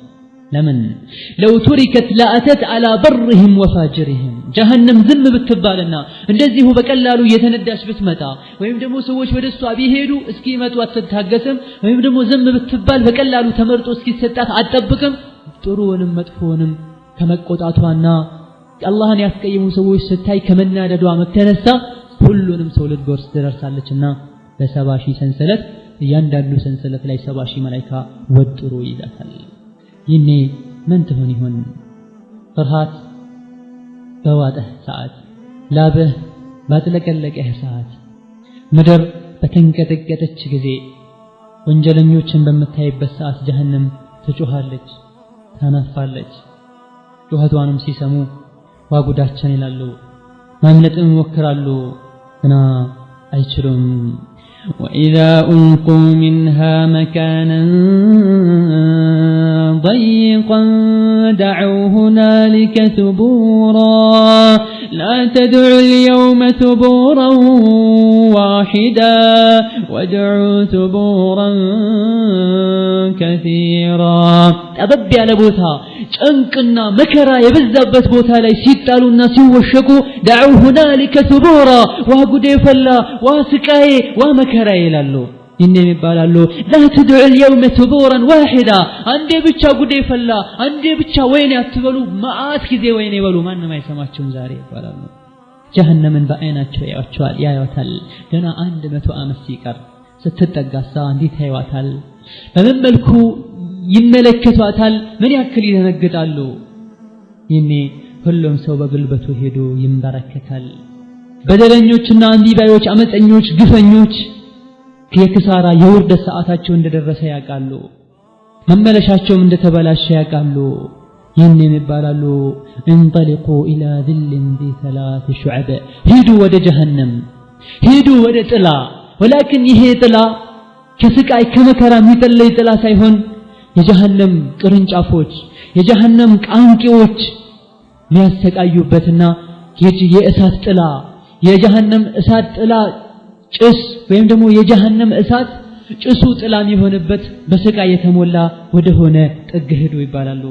ለምን لو تركت لاتت على برهم وفاجرهم ጀሃነም ዝም ብትባልና እንደዚሁ በቀላሉ የተነዳሽ ብትመጣ ወይም ደግሞ ሰዎች ወደሷ ቢሄዱ እስኪመጡ አትታገስም ወይም ደግሞ ዝም ብትባል በቀላሉ ተመርጦ እስኪሰጣት አትጠብቅም ጥሩውንም መጥፎውንም ከመቆጣቷና አላህን ያስቀየሙ ሰዎች ስታይ ከመናደዷ መተነሳ ሁሉንም ሰው ልትጎርስ ትደርሳለችና በ70 ሺህ ሰንሰለት እያንዳንዱ ሰንሰለት ላይ 70 ሺህ መላእክት ወጥሮ ይዛታል ይኔ ምን ትሆን ይሆን ፍርሃት በዋጠህ ሰዓት ላብህ ባጥለቀለቀህ ሰዓት ምድር በተንቀጠቀጠች ጊዜ ወንጀለኞችን በመታይበት ሰዓት ጀሃነም ትጮሃለች ታናፋለች ጩኸቷንም ሲሰሙ ዋጉዳችን ይላሉ ማምለጥም ይሞክራሉ ግና አይችሉም وإذا ألقوا منها مكانا ضيقا دعوا هنالك ثبورا لا تدعوا اليوم ثبورا واحدا وادعوا ثبورا كثيرا أبب على بوتها ጨንቅና መከራ የበዛበት ቦታ ላይ ሲጣሉና ሲወሸቁ دعوا هنالك ثبورا وغدي فلا وسقاي ومكራ ይላሉ إنهم يبالالو لا تدعوا اليوم ثبورا واحدا عندي بيتشا قدي فلا عندي بيتشا وين يتبلو معات كذي وين يبلو ما إنما يسمعون زاري يبالالو جهنم بأيناتشو يعتشوال يا يوتال جنا عند متو أمسيكر ستتقاسا عندي تيواتال فمن ملكو يملكتواتال من يأكل يتنقدالو يني كلهم سو بقلبته هدو يمبركتال بدلنيوچنا عندي بايوچ أمسأنيوچ قفنيوچ የክሳራ የውርደት ሰዓታቸው እንደደረሰ ያውቃሉ መመለሻቸው እንደተበላሸ ያውቃሉ ይህንን ይባላሉ እንጠልቁ ኢላ ذل ذي ثلاث شعب ሂዱ ወደ ጀሃነም ሂዱ ወደ ጥላ ወላኪን ይሄ ጥላ ከስቃይ ከመከራ የሚጠለይ ጥላ ሳይሆን የጀሃነም ቅርንጫፎች የጀሃነም ቃንቂዎች የሚያሰቃዩበትና የእሳት ጥላ የጀሃነም እሳት ጥላ ጭስ ወይም ደግሞ የጀሃነም እሳት ጭሱ ጥላም የሆነበት በስቃይ የተሞላ ወደ ሆነ ጥግ ሄዱ ይባላሉ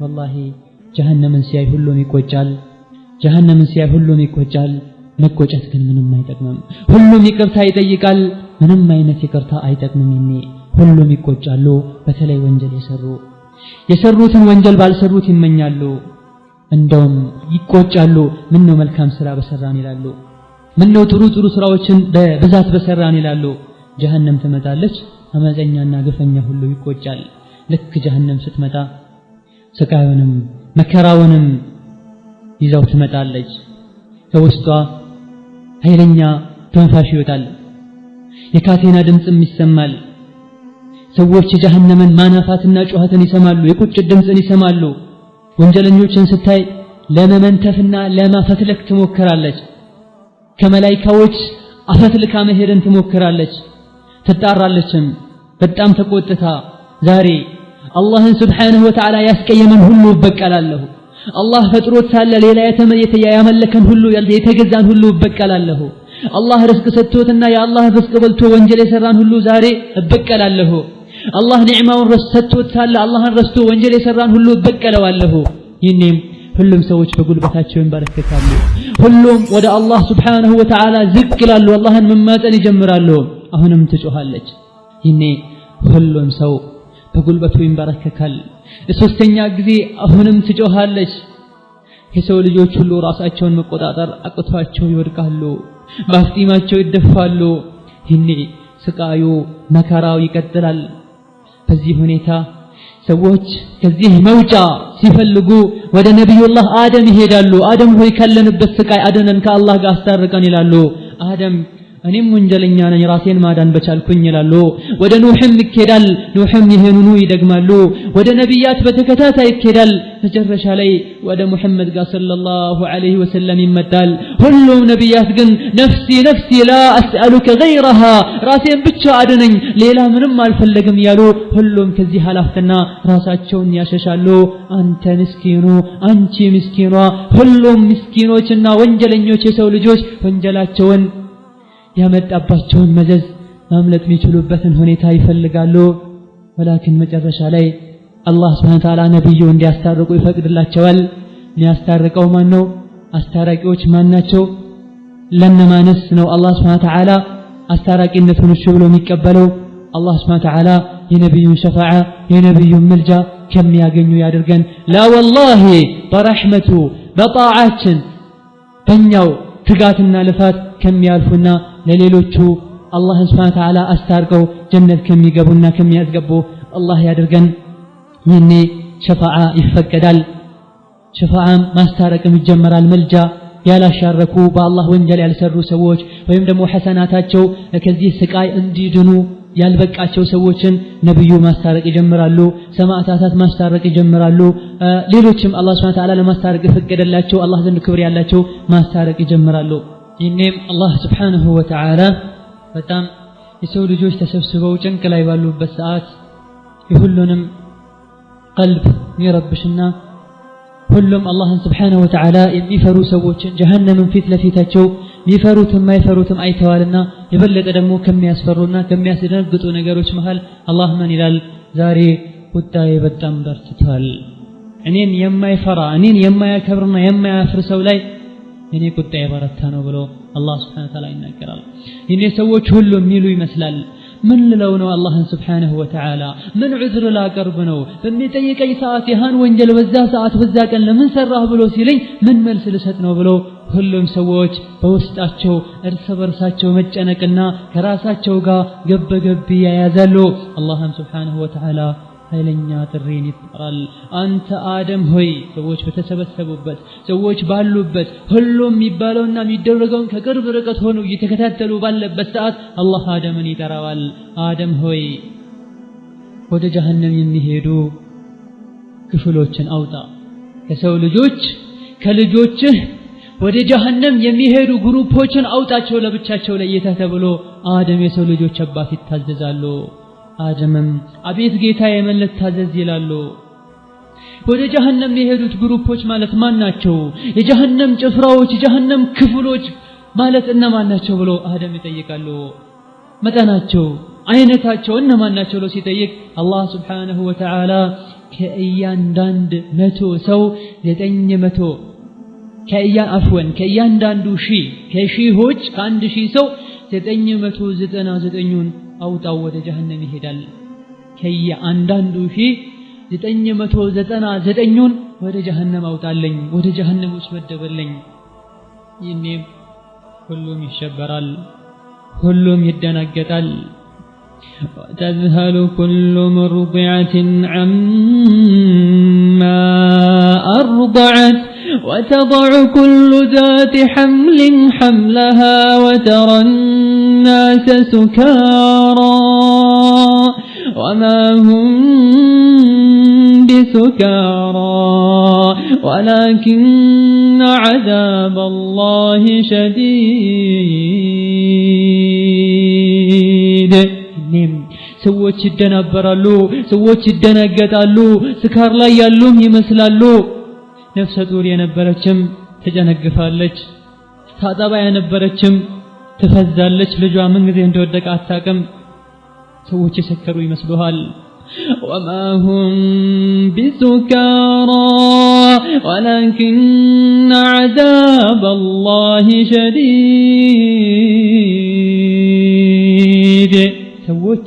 والله ጀሃነምን ሲያይ ሁሉም ይቆጫል ጀሃነምን ሲያይ ሁሉም ይቆጫል መቆጨት ግን ምንም አይጠቅምም ሁሉም ይቅርታ ይጠይቃል ምንም አይነት ይቅርታ አይጠቅምም ሁሉም ይቆጫሉ በተለይ ወንጀል የሰሩትን ወንጀል ባልሰሩት ይመኛሉ እንደውም ይቆጫሉ ምን ነው መልካም ስራ በሰራን ይላሉ ምን ነው ጥሩ ስራዎችን በብዛት በሰራን ይላሉ ጀሃነም ትመጣለች አመፀኛና ግፈኛ ሁሉ ይቆጫል ልክ ጀሃነም ስትመጣ ስቃዩንም መከራውንም ይዛው ትመጣለች ከውስጧ ኃይለኛ ተንፋሽ ይወጣል የካቴና ድምጽም ይሰማል ሰዎች የጀሃነምን ማናፋትና ጩኸትን ይሰማሉ የቁጭት ድምጽን ይሰማሉ ወንጀለኞችን ስታይ ለመመንተፍና ለማፈትለክ ትሞክራለች ከመላእክቶች አፈትልካ መሄድን ትሞክራለች ትጣራለችም በጣም ተቆጥታ ዛሬ አላህን Subhanahu Wa Ta'ala ያስቀየመን ሁሉ በቀላለሁ አላህ ፈጥሮት ሳለ ሌላ ያመለከን ሁሉ የተገዛን ሁሉ በቀላለሁ አላህ ርዝቅ ሰጥቶትና የአላህ ርዝቅ በልቶ ወንጀል የሰራን ሁሉ ዛሬ በቀላለሁ አላህ ኒዕማውን ሰጥቶት ሳለ አላህን ረስቶ ወንጀል የሰራን ሁሉ በቀለዋለሁ ይህንም ሁሉም ሰዎች በጉልበታቸው ይንበረከካሉ ሁሉም ወደ አላህ Subhanahu Wa Ta'ala ዝቅ ይላሉ አላህን መማፀን ይጀምራሉ አሁንም ትጮሃለች ይኔ ሁሉም ሰው በጉልበቱ ይንበረከካል ለሶስተኛ ጊዜ አሁንም ትጮሃለች የሰው ልጆች ሁሉ ራሳቸውን መቆጣጠር አቅቷቸው ይወድቃሉ ባፍጢማቸው ይደፋሉ ይኔ ስቃዩ መከራው ይቀጥላል በዚህ ሁኔታ ሰዎች ከዚህ መውጫ ሲፈልጉ ወደ ነብዩላህ አደም ይሄዳሉ አደም ሆይ ካለንበት ስቃይ አደነን ከአላህ ጋር አስታርቀን ይላሉ አደም እኔም ወንጀለኛ ነኝ ራሴን ማዳን በቻልኩኝ ይላሉ ወደ ኑህም ይኬዳል ኑህም ይሄንኑ ይደግማሉ ወደ ነብያት በተከታታይ ይኬዳል መጨረሻ ላይ ወደ ሙሐመድ ጋር ሰለላሁ ዐለይሂ ወሰለም ይመጣል ሁሉም ነብያት ግን ነፍሲ ነፍሲ ላ አስአሉከ ገይረሃ ራሴን ብቻ አድነኝ ሌላ ምንም አልፈልግም ያሉ ሁሉም ከዚህ ሐላፍትና ራሳቸውን ያሸሻሉ አንተ ምስኪኑ አንቺ ምስኪኗ ሁሉም ምስኪኖችና ወንጀለኞች የሰው ልጆች ወንጀላቸውን ያመጣባቸውን መዘዝ ማምለጥ የሚችሉበትን ሁኔታ ይፈልጋሉ ወላኪን መጨረሻ ላይ አላህ Subhanahu Wa Ta'ala ነብዩ እንዲያስታርቁ ይፈቅድላቸዋል የሚያስታርቀው ማን ነው አስታራቂዎች ማን ናቸው ለነማንስ ነው አላህ Subhanahu Wa Ta'ala አስታራቂነቱን እሺ ብሎ የሚቀበለው አላህ Subhanahu Wa Ta'ala የነብዩን ሸፋዓ የነብዩን መልጃ ከሚያገኙ ያድርገን ላ ወላሂ በረህመቱ በጣዓችን በእኛው ትጋትና ልፋት ከሚያልፉና ለሌሎቹ አላህ Subhanahu Wa Ta'ala አስታርቀው ጀነት ከሚገቡና ከሚያስገቡ አላህ ያድርገን ይህኔ ሸፋዓ ይፈቀዳል ሸፋዓም ማስታረቅም ይጀመራል መልጃ ያላሻረኩ በአላህ ወንጀል ያልሰሩ ሰዎች ወይም ደግሞ ሐሰናታቸው ከዚህ ስቃይ እንዲድኑ ያልበቃቸው ሰዎችን ነብዩ ማስታረቅ ይጀምራሉ ሰማዕታት ማስታረቅ ይጀምራሉ ሌሎችም አላህ Subhanahu Wa Ta'ala ለማስታረቅ ፈቀደላቸው አላህ ዘንድ ክብር ያላቸው ማስታረቅ ይጀምራሉ ይህኔም አላህ Subhanahu Wa Ta'ala በጣም የሰው ልጆች ተሰብስበው ጭንቅ ላይ ባሉበት ሰዓት የሁሉንም ቀልብ ይረብሽና ሁሉም አላህን Subhanahu Wa Ta'ala የሚፈሩ ሰዎችን ጀሃነምን ፊት ለፊታቸው የሚፈሩትም ማይፈሩትም አይተዋልና የበለጠ ደግሞ ከሚያስፈሩና ከሚያስደነግጡ ነገሮች መሃል አላህ ማን ይላል ዛሬ ቁጣዬ በጣም በርትቷል እኔን የማይፈራ እኔን የማያከብርና የማያፍር ሰው ላይ እኔ ቁጣዬ በረታ ነው ብሎ አላህ Subhanahu Wa Ta'ala ይናገራል ይሄ ሰዎች ሁሉ የሚሉ ይመስላል ምን ልለው ነው አላህን ስብሓነሁ ወተዓላ? ምን ዑዝር ላቀርብ ነው? በሚጠይቀኝ ሰዓት ያህን ወንጀል በዛ ሰዓት በዛ ቀን ለምን ሰራህ ብሎ ሲለኝ ምን መልስ ልሰጥ ነው ብሎ ሁሉም ሰዎች በውስጣቸው እርስ በርሳቸው መጨነቅና ከራሳቸው ጋር ገበገብ ያያዛሉ። አላህም ስብሓነሁ ወተዓላ ኃይለኛ ጥሪን ይጠራል። አንተ አደም ሆይ፣ ሰዎች በተሰበሰቡበት ሰዎች ባሉበት ሁሉም የሚባለውና የሚደረገውን ከቅርብ ርቀት ሆነው እየተከታተሉ ባለበት ሰዓት አላህ አደምን ይጠራዋል። አደም ሆይ ወደ ጀሀነም የሚሄዱ ክፍሎችን አውጣ። ከሰው ልጆች ከልጆችህ ወደ ጀሀነም የሚሄዱ ግሩፖችን አውጣቸው ለብቻቸው ለየተህ ተብሎ አደም የሰው ልጆች አባት ይታዘዛሉ። አደምም አቤት ጌታዬ ምን ልታዘዝ ይላሉ። ወደ ጀሀነም የሄዱት ግሩፖች ማለት ማን ናቸው? የጀሀነም ጭፍራዎች የጀሀነም ክፍሎች ማለት እነማን ናቸው ብሎ አደም ይጠይቃሉ። መጠናቸው አይነታቸው እነማን ናቸው ብሎ ሲጠይቅ አላህ ስብሓነሁ ወተዓላ ከእያንዳንዱ 100 ሰው 900 ከእያንዳንዱ ሺህ ከሺሆች ከአንድ ሺህ ሰው 999ን አውጣው ወደ ጀሀነም ይሄዳል። ከእያንዳንዱ ሺህ 999ን ወደ ጀሀነም አውጣልኝ፣ ወደ ጀሀነም ውስጥ መደበልኝ። ይህኔም ሁሉም ይሸበራል፣ ሁሉም ይደናገጣል። وتذهل كل مرضعة عما أرضعت وتضع كل ذات حمل حملها وترى الناس سكارى وما هم بسكارى ولكن عذاب الله شديد. ሰዎች ይደናበራሉ፣ ሰዎች ይደናገጣሉ፣ ስካር ላይ ያሉም ይመስላሉ። ነፍሰ ጡር የነበረችም ትጨነግፋለች፣ ታጠባ የነበረችም ትፈዛለች። ልጇ ምን ጊዜ እንደወደቀ አታውቅም። ሰዎች የሰከሩ ይመስሉሃል። وما هم بسكارى ولكن عذاب الله شديد. ሰዎች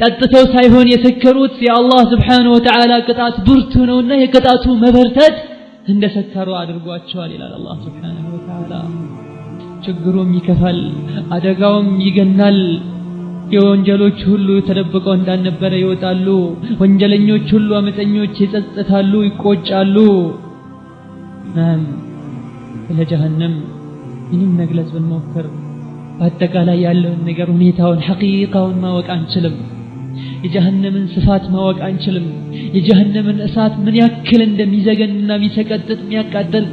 ጠጥተው ሳይሆን የሰከሩት የአላህ ስብሓነሁ ወተዓላ ቅጣት ብርቱ ነውና የቅጣቱ መበርታት እንደሰከሩ አድርጓቸዋል ይላል አላህ ስብሓነሁ ወተዓላ። ችግሩም ይከፋል፣ አደጋውም ይገናል። የወንጀሎች ሁሉ ተደብቀው እንዳልነበረ ይወጣሉ። ወንጀለኞች ሁሉ አመፀኞች ይጸጸታሉ፣ ይቆጫሉ። ስለ ጀሀነም ምንም መግለጽ ብንሞክር በአጠቃላይ ያለውን ነገር ሁኔታውን ሐቂቃውን ማወቅ አንችልም። የጀሀነምን ስፋት ማወቅ አንችልም። የጀሀነምን እሳት ምን ያክል እንደሚዘገንና የሚሰቀጥጥ የሚያቃጥል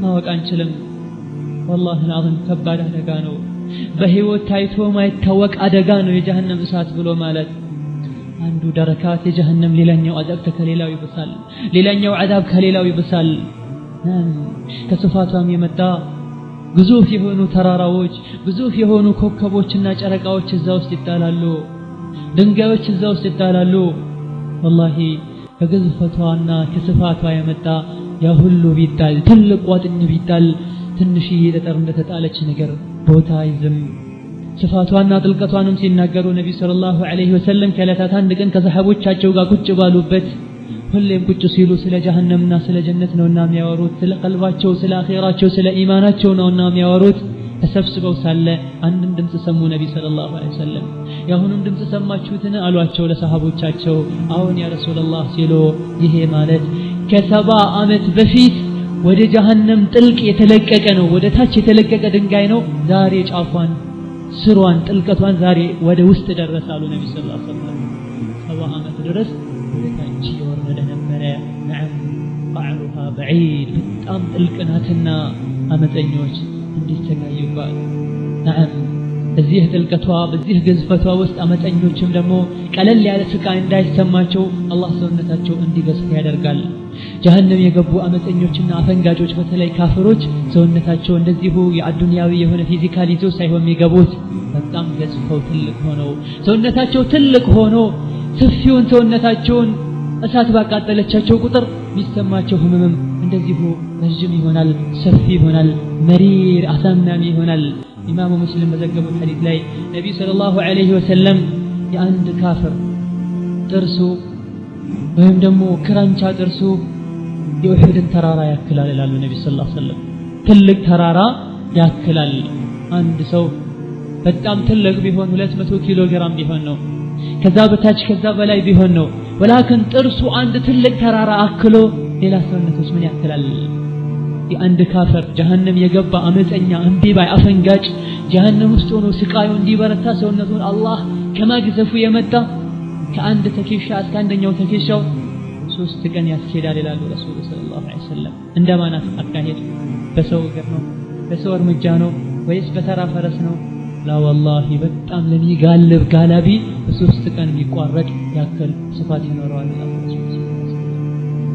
ማወቅ አንችልም። ወላሂ አልዓዚም ከባድ አደጋ ነው። በህይወት ታይቶ ማይታወቅ አደጋ ነው የጀሀነም እሳት ብሎ ማለት። አንዱ ደረካት የጀሀነም ሌላኛው አዛብ ከሌላው ይብሳል፣ ሌላኛው አዛብ ከሌላው ይብሳል። ከስፋቷም የመጣ ግዙፍ የሆኑ ተራራዎች፣ ግዙፍ የሆኑ ኮከቦችና ጨረቃዎች እዛ ውስጥ ይጣላሉ፣ ድንጋዮች እዛ ውስጥ ይጣላሉ። ወላሂ ከግዝፈቷና ከስፋቷ የመጣ ያ ሁሉ ቢጣል፣ ትልቅ ቋጥኝ ቢጣል ትንሽዬ ጠጠር እንደተጣለች ነገር ቦታ አይዝም። ስፋቷና ጥልቀቷንም ሲናገሩ ነብዩ ሰለላሁ ዐለይሂ ወሰለም ከዕለታት አንድ ቀን ከሰሃቦቻቸው ጋር ቁጭ ባሉበት ሁሌም ቁጭ ሲሉ ስለ ጀሀነምና ስለ ጀነት ነውና የሚያወሩት፣ ስለ ቀልባቸው፣ ስለ አኺራቸው፣ ስለ ኢማናቸው ነውና የሚያወሩት። ተሰብስበው ሳለ አንድም ድምጽ ሰሙ ነብዩ ሰለላሁ ዐለይሂ ወሰለም። ያሁንም ድምጽ ሰማችሁትን አሏቸው ለሰሃቦቻቸው። አሁን ያ ረሱላህ ሲሉ ይሄ ማለት ከ70 ዓመት በፊት ወደ ጀሀነም ጥልቅ የተለቀቀ ነው፣ ወደ ታች የተለቀቀ ድንጋይ ነው። ዛሬ ጫፏን፣ ስሯን፣ ጥልቀቷን ዛሬ ወደ ውስጥ ደረሳሉ ነብዩ ሰለላሁ ዐለይሂ ወሰለም። 70 ዓመት ድረስ ወደ ታች የወረደ ነበረ። ነዓም ቃዕሩሃ በዒድ በጣም ጥልቅ ናትና አመፀኞች እንዲሰቃዩባት። ነዓም በዚህ ጥልቀቷ በዚህ ግዝፈቷ ውስጥ አመፀኞችም ደግሞ ቀለል ያለ ስቃይ እንዳይሰማቸው አላህ ሰውነታቸው እንዲገዝፍ ያደርጋል። ጀሀነም የገቡ አመፀኞችና አፈንጋጮች በተለይ ካፍሮች ሰውነታቸው እንደዚሁ የአዱንያዊ የሆነ ፊዚካል ይዞ ሳይሆን የሚገቡት በጣም ገዝፈው ትልቅ ሆነው ሰውነታቸው ትልቅ ሆኖ ሰፊውን ሰውነታቸውን እሳት ባቃጠለቻቸው ቁጥር የሚሰማቸው ህመምም እንደዚሁ ረጅም ይሆናል፣ ሰፊ ይሆናል፣ መሪር አሳማሚ ይሆናል። ኢማሙ ሙስሊም በዘገቡት ሐዲስ ላይ ነብዩ ሰለላሁ ዐለይሂ ወሰለም የአንድ ካፍር ጥርሱ ወይም ደግሞ ክራንቻ ጥርሱ የኡሁድን ተራራ ያክላል ይላሉ ነብዩ ሰለላሁ ዐለይሂ ወሰለም። ትልቅ ተራራ ያክላል። አንድ ሰው በጣም ትልቅ ቢሆን 200 ኪሎ ግራም ቢሆን ነው፣ ከዛ በታች ከዛ በላይ ቢሆን ነው። ወላኪን ጥርሱ አንድ ትልቅ ተራራ አክሎ ሌላ ሰውነቶች ምን ያክላል? የአንድ ካፍር ጀሃነም የገባ አመፀኛ እምቢባይ አፈንጋጭ ጀሃነም ውስጥ ሆኖ ስቃዩ እንዲበረታ ሰውነቱን አላህ ከማግዘፉ የመጣ ከአንድ ተኬሻ እስከ አንደኛው ተኬሻው 3 ቀን ያስኬዳል ይላሉ ረሱሉ ሰለላሁ ዐለይሂ ወሰለም። እንደማናት አካሄድ በሰው እግር ነው? በሰው እርምጃ ነው ወይስ በተራ ፈረስ ነው? ላ ወላሂ በጣም ለሚጋልብ ጋላቢ በ3 ቀን የሚቋረጥ ያክል ስፋት ይኖረዋል።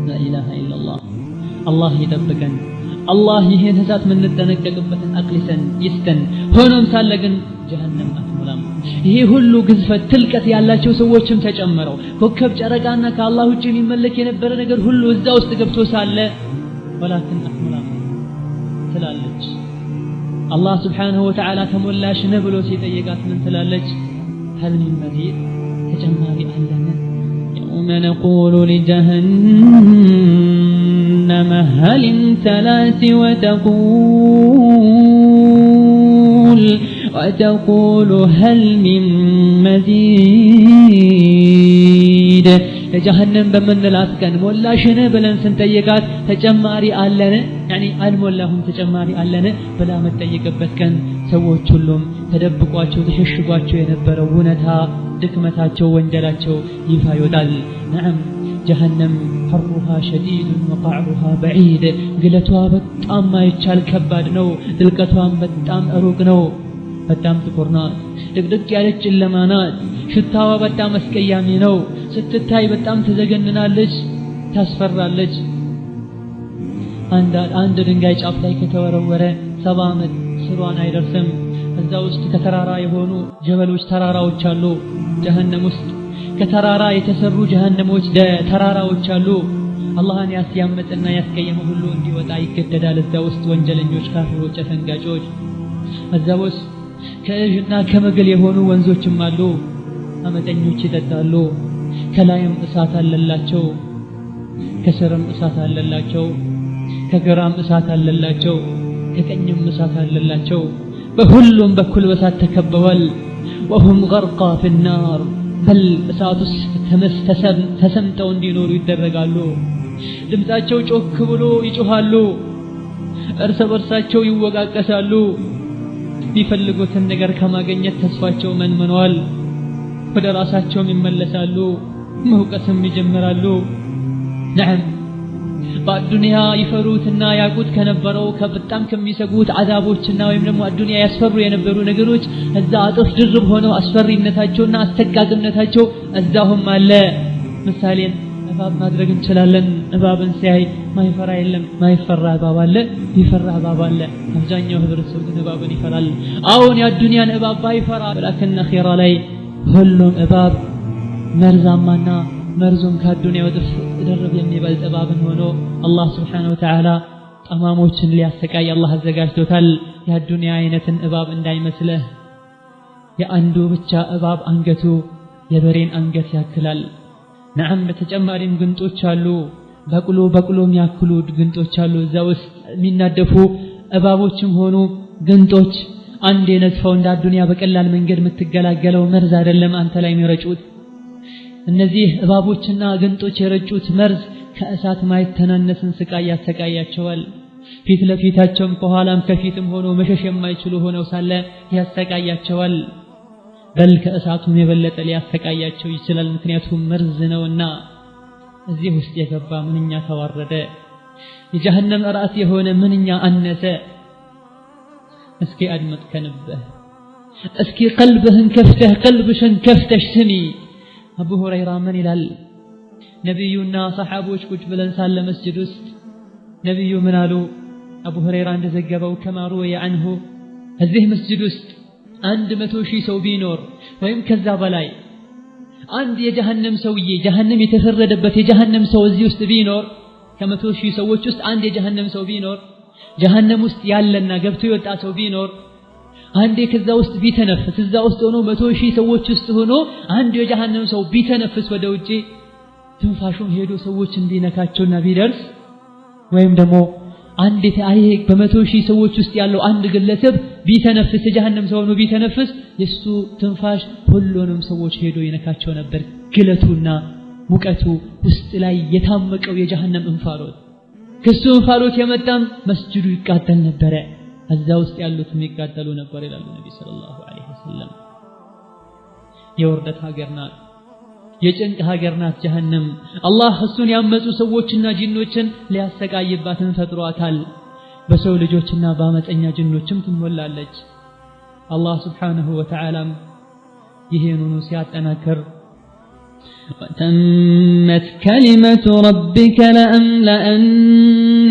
ላ ኢላሃ ኢላላህ። አላህ ይጠብቀን። አላህ ይሄን እሳት የምንጠነቀቅበትን አቅሊሰን ይስጠን። ሆኖም ሳለ ግን ጀሃነም አትሞላም። ይሄ ሁሉ ግዝፈት ትልቀት ያላቸው ሰዎችም ተጨምረው ኮከብ ጨረቃና ከአላህ ውጭ የሚመለክ የነበረ ነገር ሁሉ እዛ ውስጥ ገብቶ ሳለ ወላኪን አትሞላም ትላለች። አላህ ስብሓንሁ ወተዓላ ተሞላሽ ነህ ብሎ ሲጠይቃት ምን ትላለች? ሀል ሚን መዚድ ተጨማሪ አለን? የውመ ነቁሉ ሊጀሃነመ ሀል እምተላት ወተቁሉ ሀል ሚን መዚድ። ለጀሃነም በምንላት ቀን ሞላሽን ብለን ስንጠይቃት ተጨማሪ አለን ያኒ አልሞላሁም ተጨማሪ አለን ብላ መጠየቅበት ቀን ሰዎች ሁሉም ተደብቋቸው ተሸሽጓቸው የነበረው እውነታ ድክመታቸው ወንጀላቸው ይፋ ይወጣል። ነዓም ጀሃነም ሐሩሃ ሸዲድ ወቀዕሩሃ በዒድ። ግለቷ በጣም ማይቻል ከባድ ነው። ጥልቀቷም በጣም ሩቅ ነው። በጣም ጥቁር ናት። ድቅድቅ ያለች ጨለማ ናት። ሽታዋ በጣም አስቀያሚ ነው። ስትታይ በጣም ተዘገንናለች፣ ታስፈራለች። አንድ ድንጋይ ጫፍ ላይ ከተወረወረ 70 ዓመት ስሯን አይደርስም። እዛ ውስጥ ከተራራ የሆኑ ጀበሎች ተራራዎች አሉ። ጀሃነም ውስጥ ከተራራ የተሰሩ ጀሃነሞች ተራራዎች አሉ። አላህን ያስያመጠና ያስቀየመ ሁሉ እንዲወጣ ይገደዳል። እዛ ውስጥ ወንጀለኞች፣ ካፊሮች፣ አፈንጋጮች። እዛ ውስጥ ከእዥና ከመግል የሆኑ ወንዞችም አሉ። አመፀኞች ይጠጣሉ። ከላይም እሳት አለላቸው፣ ከስርም እሳት አለላቸው፣ ከግራም እሳት አለላቸው፣ ከቀኝም እሳት አለላቸው። በሁሉም በኩል በእሳት ተከበዋል። ወሁም ገርቃ ፊናር በል እሳት ውስጥ ተሰምጠው እንዲኖሩ ይደረጋሉ። ድምፃቸው ጮክ ብሎ ይጮሃሉ። እርስ በርሳቸው ይወቃቀሳሉ። የሚፈልጉትን ነገር ከማግኘት ተስፋቸው መንምነዋል። ወደ ራሳቸውም ይመለሳሉ፣ መውቀስም ይጀምራሉ። ነዓም በአዱንያ ይፈሩትና ያቁት ከነበረው በጣም ከሚሰጉት አዛቦችና ወይም ደግሞ አዱንያ ያስፈሩ የነበሩ ነገሮች እዛ አጥፍ ድርብ ሆነው አስፈሪነታቸውና አስተቃቅነታቸው እዛሁም አለ። ምሳሌን እባብ ማድረግ እንችላለን። እባብን ሲያይ ማይፈራ የለም። ማይፈራ እባብ አለ፣ ይፈራ እባብ አለ። አብዛኛው ህብረተሰብ ግን እባብን ይፈራል። አሁን የአዱንያን እባብ ባይፈራ ወላኪን አኺራ ላይ ሁሉም እባብ መርዛማና መርዙም ከአዱንያ ወጥፍ ድርብ የሚበልጥ እባብን ሆኖ አላህ ስብሓነሁ ወተዓላ ጠማሞችን ሊያሰቃይ አላህ አዘጋጅቶታል። የአዱንያ አይነትን እባብ እንዳይመስልህ። የአንዱ ብቻ እባብ አንገቱ የበሬን አንገት ያክላል። ነዓም በተጨማሪም ግንጦች አሉ። በቅሎ የሚያክሉ ግንጦች አሉ። እዛ ውስጥ የሚናደፉ እባቦችም ሆኑ ግንጦች አንድ የነጥፈው እንደ አዱንያ በቀላል መንገድ የምትገላገለው መርዝ አይደለም አንተ ላይ የሚረጩት። እነዚህ እባቦችና ግንጦች የረጩት መርዝ ከእሳት ማይተናነስን ስቃይ ያሰቃያቸዋል። ፊት ለፊታቸውም ከኋላም ከፊትም ሆኖ መሸሽ የማይችሉ ሆነው ሳለ ያሰቃያቸዋል። በል ከእሳቱም የበለጠ ሊያሰቃያቸው ይችላል። ምክንያቱም መርዝ ነውና። እዚህ ውስጥ የገባ ምንኛ ተዋረደ። የጀሃነም ራስ የሆነ ምንኛ አነሰ። እስኪ አድመጥ ከንበህ፣ እስኪ ቀልብህን ከፍተህ ቀልብሽን ከፍተሽ ስሚ። አቡ ሁረይራ ምን ይላል? ነቢዩና ሰሓቦች ቁጭ ብለን ሳለ መስጅድ ውስጥ ነቢዩ ምን አሉ? አቡ ሁረይራ እንደዘገበው ከማ ሩወየ ዐንሁ እዚህ መስጅድ ውስጥ 100,000 ሰው ቢኖር ወይም ከዛ በላይ አንድ የጀሃነም ሰውዬ ጀሃነም የተፈረደበት የጀሃነም ሰው እዚህ ውስጥ ቢኖር ከ100,000 ሰዎች ውስጥ አንድ የጀሃነም ሰው ቢኖር ጀሃነም ውስጥ ያለና ገብቶ የወጣ ሰው ቢኖር አንዴ ከዛ ውስጥ ቢተነፍስ እዛ ውስጥ ሆኖ 100,000 ሰዎች ውስጥ ሆኖ አንድ የጀሃነም ሰው ቢተነፍስ ወደ ውጪ ትንፋሹን ሄዶ ሰዎች እንዲነካቸውና ቢደርስ ወይም ደግሞ አንድ ታይሄ በ100,000 ሰዎች ውስጥ ያለው አንድ ግለሰብ ቢተነፍስ የጀሃነም ሰው ነው ቢተነፍስ የሱ ትንፋሽ ሁሉንም ሰዎች ሄዶ ይነካቸው ነበር ግለቱና ሙቀቱ ውስጥ ላይ የታመቀው የጀሃነም እንፋሎት ከሱ እንፋሎት የመጣም መስጂዱ ይቃጠል ነበር እዛ ውስጥ ያሉት የሚቃጠሉ ነበር ይላሉ ነብዩ ሰለላሁ ዐለይሂ ወሰለም የወርደት ሀገር ናት የጭንቅ ሀገር ናት ጀሃነም አላህ እሱን ያመጹ ሰዎችና ጂኖችን ሊያሰቃይባትን ፈጥሯታል በሰው ልጆችና በአመፀኛ ጂኖችም ትሞላለች አላህ Subhanahu Wa Ta'ala ይሄንኑ ሲያጠናክር وتمت كلمة ربك لأملأن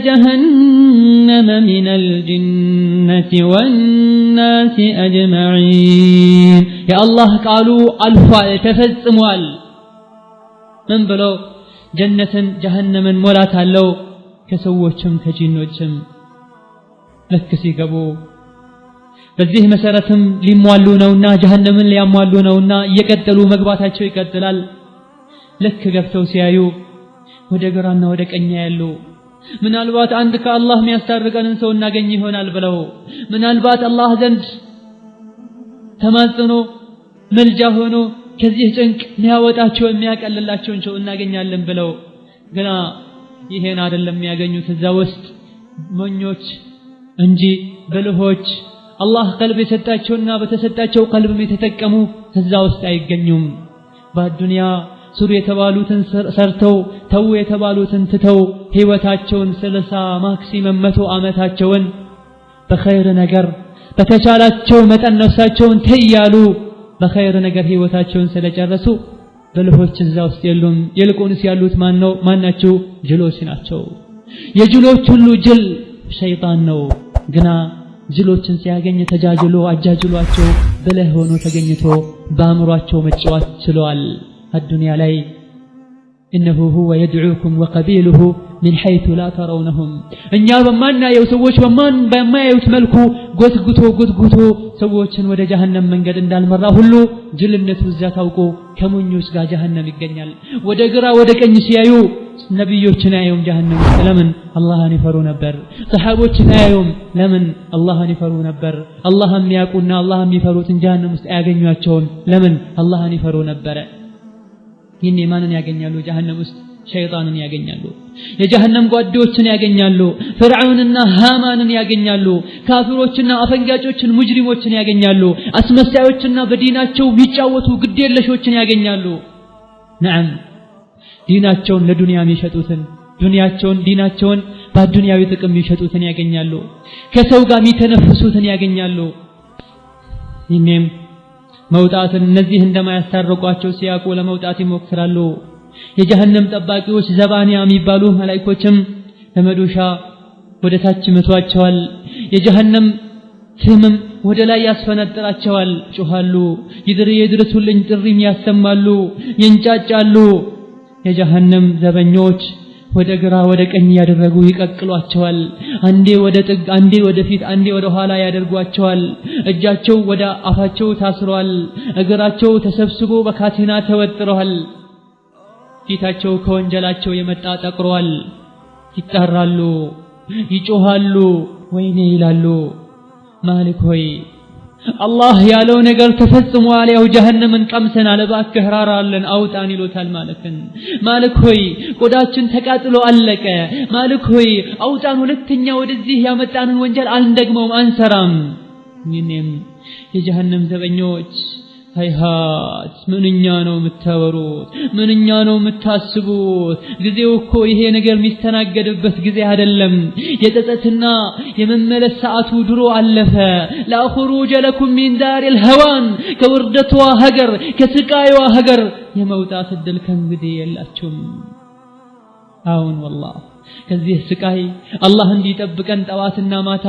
جهنم من الجنة والناس أجمعين يا الله قالوا الفاء تفزموال من بلو جنة جهنم مولات اللو كسووچم كجينوچم لك سيغبو በዚህ መሰረትም ሊሟሉ ነውና ጀሃነምን ሊያሟሉ ነውና እየቀጠሉ መግባታቸው ይቀጥላል ለክ ገብተው ሲያዩ ወደ ግራና ወደ ቀኝ ያሉ ምናልባት አንድ ከአላህ የሚያስታርቀንን ሰው እናገኝ ይሆናል ብለው ምናልባት አላህ ዘንድ ተማጽኖ መልጃ ሆኖ ከዚህ ጭንቅ ሊያወጣቸው የሚያቀልላቸውን ሰው እናገኛለን ብለው ግና ይሄን አይደለም የሚያገኙት እዛ ውስጥ ሞኞች እንጂ ብልሆች አላህ ቀልብ የሰጣቸውና በተሰጣቸው ቀልብም የተጠቀሙ ከዛ ውስጥ አይገኙም በዱንያ ሱሩ የተባሉትን ሰርተው ተው የተባሉትን ትተው ህይወታቸውን 30 ማክሲመም 100 አመታቸውን በኸይር ነገር በተቻላቸው መጠን ነፍሳቸውን ተያሉ በኸይር ነገር ህይወታቸውን ስለጨረሱ ብልሆች እዛ ውስጥ የሉም ይልቁንስ ያሉት ማናቸው ጅሎች ናቸው የጅሎች ሁሉ ጅል ሸይጣን ነው ግና ጅሎችን ሲያገኝ ተጃጅሎ አጃጅሏቸው በለህ ሆኖ ተገኝቶ በአምሯቸው መጫወት ችሏል الدنيا ላይ انه هو يدعوكم وقبيله من حيث لا ترونهم እኛ በማናየው ሰዎች በማያዩት መልኩ ጎትጉቶ ሰዎችን ወደ ጀሃነም መንገድ እንዳልመራ ሁሉ ጅልነቱ እዛ ታውቆ ከሞኞች ጋር ጀሃነም ይገኛል ወደ ግራ ወደ ቀኝ ሲያዩ ነብዮችን አያዩም ጀሃነም ለምን አላህን ይፈሩ ነበር ሰሃቦችን አያዩም ለምን አላህን ይፈሩ ነበር አላህን ያቁና አላህን ይፈሩትን ጀሃነም ውስጥ ያገኙአቸውን ለምን አላህን ይፈሩ ነበር ይሄን ማንን ያገኛሉ ጀሃነም ውስጥ ሸይጣንን ያገኛሉ የጀሃነም ጓዶችን ያገኛሉ ፍርዓውንና ሃማንን ያገኛሉ ካፊሮችና አፈንጋጮችን ሙጅሪሞችን ያገኛሉ አስመሳዮችና በዲናቸው የሚጫወቱ ግዴለሾችን ያገኛሉ ነዓም ዲናቸውን ለዱንያ የሚሸጡትን ዲናቸውን በዱንያዊ ጥቅም የሚሸጡትን ያገኛሉ ከሰው ጋር የሚተነፍሱትን ያገኛሉ ይህም መውጣትን እነዚህ እንደማያስታርቋቸው ሲያቆ ለመውጣት ይሞክራሉ የጀሃነም ጠባቂዎች ዘባኒያ የሚባሉ መላእክቶችም ለመዶሻ ወደ ታች መቷቸዋል የጀሃነም ፍምም ወደ ላይ ያስፈነጥራቸዋል ጮሃሉ ይድረሱልኝ ጥሪም ያሰማሉ ይንጫጫሉ የጀሃነም ዘበኞች ወደ ግራ ወደ ቀኝ ያደረጉ ይቀቅሏቸዋል አንዴ ወደ ጥግ አንዴ ወደ ፊት አንዴ ወደ ኋላ ያደርጓቸዋል እጃቸው ወደ አፋቸው ታስሯል እግራቸው ተሰብስቦ በካቴና ተወጥሯል ፊታቸው ከወንጀላቸው የመጣ ጠቅሯል ይጣራሉ ይጮሃሉ ወይኔ ይላሉ ማሊክ ሆይ አላህ ያለው ነገር ተፈጽሟል ያው ጀሃነምን ቀምሰናል እባክህ ራራልን አውጣን ይሉታል ማሊክ ሆይ ቆዳችን ተቃጥሎ አለቀ ማሊክ ሆይ አውጣን ሁለተኛ ወደዚህ ያመጣንን ወንጀል አንደግመውም አንሰራም ይኔም የጀሃነም ዘበኞች ሃይሃት ምንኛ ነው የምታወሩት ምንኛ ነው የምታስቡት ጊዜው እኮ ይሄ ነገር የሚስተናገድበት ጊዜ አይደለም የጸጸትና የመመለስ ሰዓቱ ድሮ አለፈ لا خروج لكم من دار الهوان ከውርደቷ ሀገር ከስቃይዋ ሀገር የመውጣት እድል ከእንግዲህ የላችሁም አሁን والله ከዚህ ስቃይ አላህ እንዲጠብቀን ጠዋትና ማታ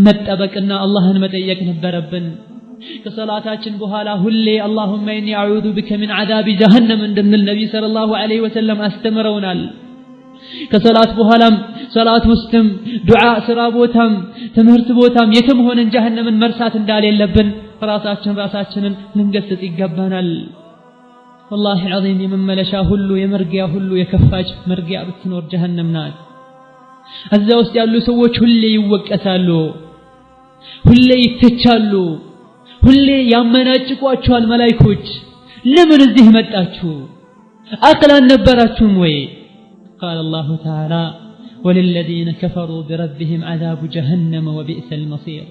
መጠበቅና አላህን መጠየቅ ነበረብን ከሰላታችን በኋላ ሁሌ اللهم اني اعوذ بك من عذاب جهنم እንደምን ነብይ ሰለላሁ ዐለይሂ ወሰለም አስተምረውናል ከሰላት በኋላም ሰላት ውስጥም ዱዓ ስራ ቦታም ትምህርት ቦታም የትም ሆነን ጀሃነምን መርሳት እንዳሌለብን ራሳችንን ልንገስጽ ይገባናል። والله العظيم የመመለሻ ሁሉ የመርጊያ ሁሉ የከፋች መርጊያ ብትኖር ጀሃነም ናት። እዛ ውስጥ ያሉ ሰዎች ሁሌ ይወቀሳሉ፣ ሁሌ ይተቻሉ፣ ሁሌ ያመናጭቋቸዋል መላእክቶች። ለምን እዚህ መጣችሁ? አቅል አልነበራችሁም ወይ? قال الله تعالى وللذين كفروا بربهم عذاب جهنم وبئس المصير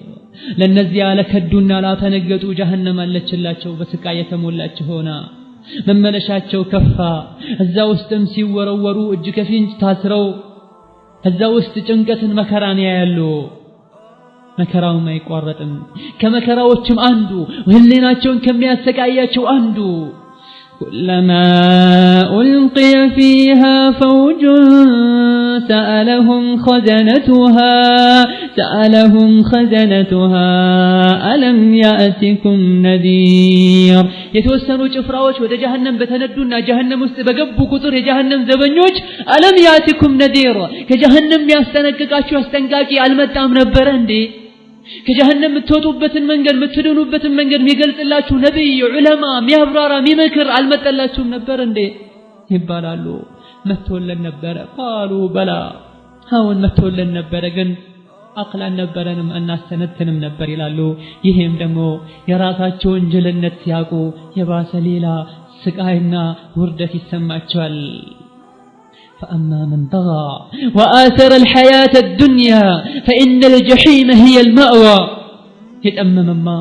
ለነዚያ ለከዱና ላተነገጡ ጀሃነም አለችላቸው በስቃይ የተሞላች ሆና መመለሻቸው ከፋ። እዛ ውስጥም ሲወረወሩ እጅ ከፍንጅ ታስረው እዛ ውስጥ ጭንቀትን መከራን ያያሉ። መከራውም አይቋረጥም። ከመከራዎችም አንዱ ህሊናቸውን ከሚያሰቃያቸው አንዱ كلما ألقي فيها فوج سألهم خزنتها ألم يأتكم نذير يتوسنوا ጭፍራዎች ወደ ጀሃነም በተነዱና ጀሃነም ውስጥ በገቡ ቁጥር የጀሃነም ዘበኞች ألم يأتكم نذير ከጀሃነም ያስጠነቅቃችሁ አስጠንቃቂ አልመጣም ነበር እንዴ? ከጀሃነም የምትወጡበትን መንገድ የምትድኑበትን መንገድ የሚገልጽላችሁ ነብይ ዑለማ የሚያብራራ የሚመክር አልመጣላችሁም ነበር እንዴ ይባላሉ። መጥቶልን ነበር። قالوا بلى አሁን መጥቶልን ነበር፣ ግን አቅል አልነበረንም እናስተነትንም ነበር ይላሉ። ይሄም ደግሞ የራሳቸውን ጅልነት ሲያውቁ የባሰ ሌላ ስቃይና ውርደት ይሰማቸዋል። فأما من طغى وآثر الحياة الدنيا فإن الجحيم هي المأوى يتأممما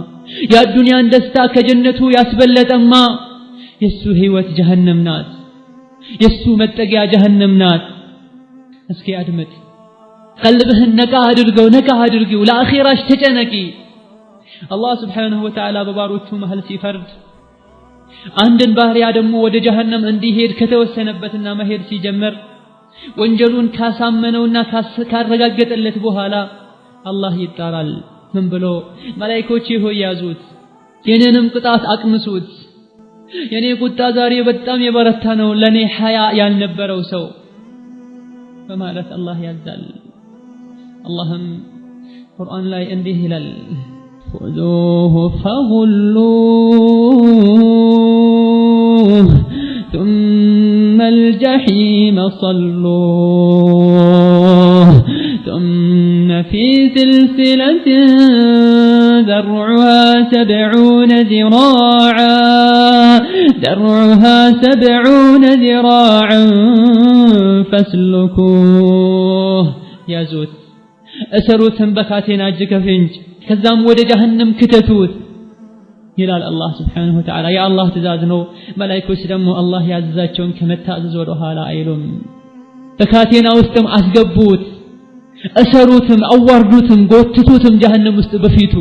يا الدنيا اندستا كجنته ياسبلت أما يسو هيوت جهنم نات يسو متقيا جهنم نات اسكي أدمت قلبهن نكا هدرقو لا أخيراش تجنكي الله سبحانه وتعالى بباروتو مهل سيفرد አንድን ባህሪያ ደግሞ ወደ ጀሃነም እንዲሄድ ከተወሰነበትና መሄድ ሲጀምር ወንጀሉን ካሳመነውና ካረጋገጠለት በኋላ አላህ ይጣራል። ምን ብሎ? መላእክቶች ሆይ ያዙት፣ የኔንም ቅጣት አቅምሱት፣ የኔ ቁጣ ዛሬ በጣም የበረታ ነው ለኔ ሐያ ያልነበረው ሰው በማለት አላህ ያዛል። አላህም ቁርአን ላይ እንዲህ ይላል خذوه فغلوه ثم الجحيم صلوه ثم في سلسلة ذرعها 70 ذراعا فاسلكوه يا زوت أسروتهم بكاتين أجك فينج ከዛም ወደ ጀሃነም ከተቱት ይላል አላህ Subhanahu Wa Ta'ala። ያ አላህ ትእዛዝ ነው። መላእክቶች ደግሞ አላህ ያዘዛቸውን ከመታዘዝ ወደ ኋላ አይሉም። በካቴና ውስጥም አስገቡት፣ እሰሩትም፣ አዋርዱትም፣ ጎትቱትም ጀሃነም ውስጥ በፊቱ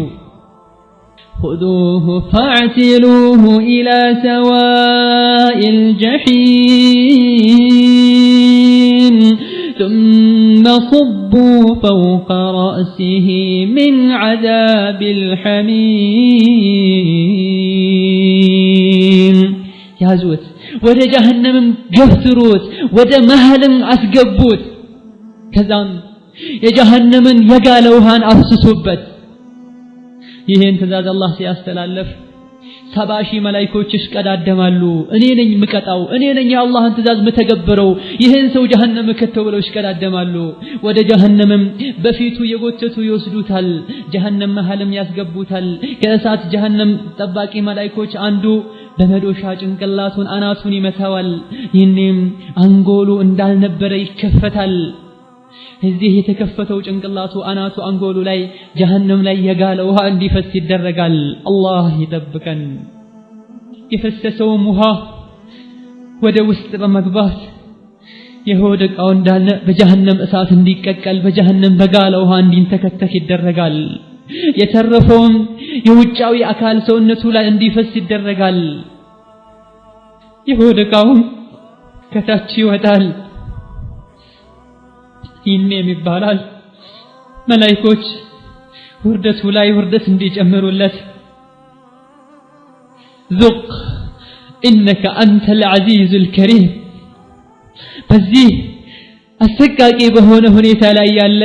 خذوه فاعتلوه إلى سواء الجحيم ثم صبوا فوق رأسه من عذاب الحميم يازوت ወደ ጀሃነም ገፍትሩት፣ ወደ መሃልም አስገቡት። ከዛም የጀሃነምን የጋለ ውሃን አፍስሱበት። ይሄን ትእዛዝ አላህ ሲያስተላልፍ 70,000 መላእክቶች ይሽቀዳደማሉ። እኔ ነኝ ምቀጣው፣ እኔ ነኝ የአላህን ትእዛዝ መተገብረው፣ ይሄን ሰው ጀሃነም ከተው ብለው ይሽቀዳደማሉ። ወደ ጀሃነምም በፊቱ የጎተቱ ይወስዱታል፣ ጀሃነም መሃልም ያስገቡታል። ከእሳት ጀሃነም ጠባቂ መላእክቶች አንዱ በመዶሻ ጭንቅላቱን አናቱን ይመታዋል። ይህኔም አንጎሉ እንዳልነበረ ይከፈታል። እዚህ የተከፈተው ጭንቅላቱ አናቱ አንጎሉ ላይ ጀሃነም ላይ የጋለ ውሃ እንዲፈስ ይደረጋል። አላህ ይጠብቀን። የፈሰሰው ውሃ ወደ ውስጥ በመግባት የሆድ ዕቃው እንዳለ በጀሃነም እሳት እንዲቀቀል በጀሃነም በጋለ ውሃ እንዲንተከተክ ይደረጋል። የተረፈውም የውጫዊ አካል ሰውነቱ ላይ እንዲፈስ ይደረጋል። የሆድ ዕቃውም ከታች ይወጣል። ይህም ይባላል መላእክቶች ውርደቱ ላይ ውርደት እንዲጨምሩለት ذق إنك أنت العزيز الكريم በዚህ አሰቃቂ በሆነ ሁኔታ ላይ ያለ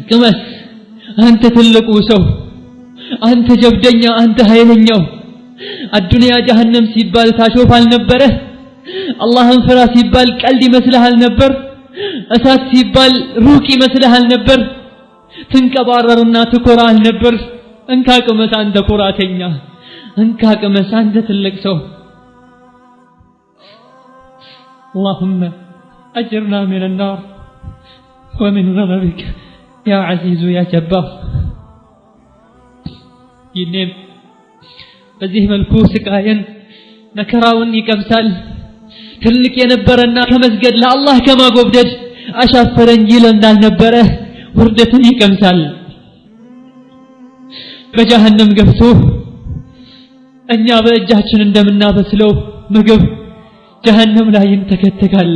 ቅመስ አንተ ትልቁ ሰው አንተ ጀብደኛ አንተ ኃይለኛው አዱንያ ጀሃነም ሲባል ታሾፍ አልነበረ አላህን ፍራ ሲባል ቀልድ ይመስልሃል ነበር እሳት ሲባል ሩቅ ይመስልሃል ነበር ትንቀባረርና ትኮራል ነበር እንካ ቅመስ አንተ ኩራተኛ እንካ ቅመስ አንተ ትልቅ ሰው اللهم أجرنا من النار ومن غضبك يا عزيز يا جبار ينم በዚህ መልኩ ስቃየን መከራውን ይቀምሳል ትልቅ የነበረና ከመስገድ ለአላህ ከማጎብደድ አሻፈረኝ ይል እንዳልነበረ ውርደትን ይቀምሳል በጀሃነም ገብቶ እኛ በእጃችን እንደምናበስለው ምግብ ጀሃነም ላይ ይንተከተካል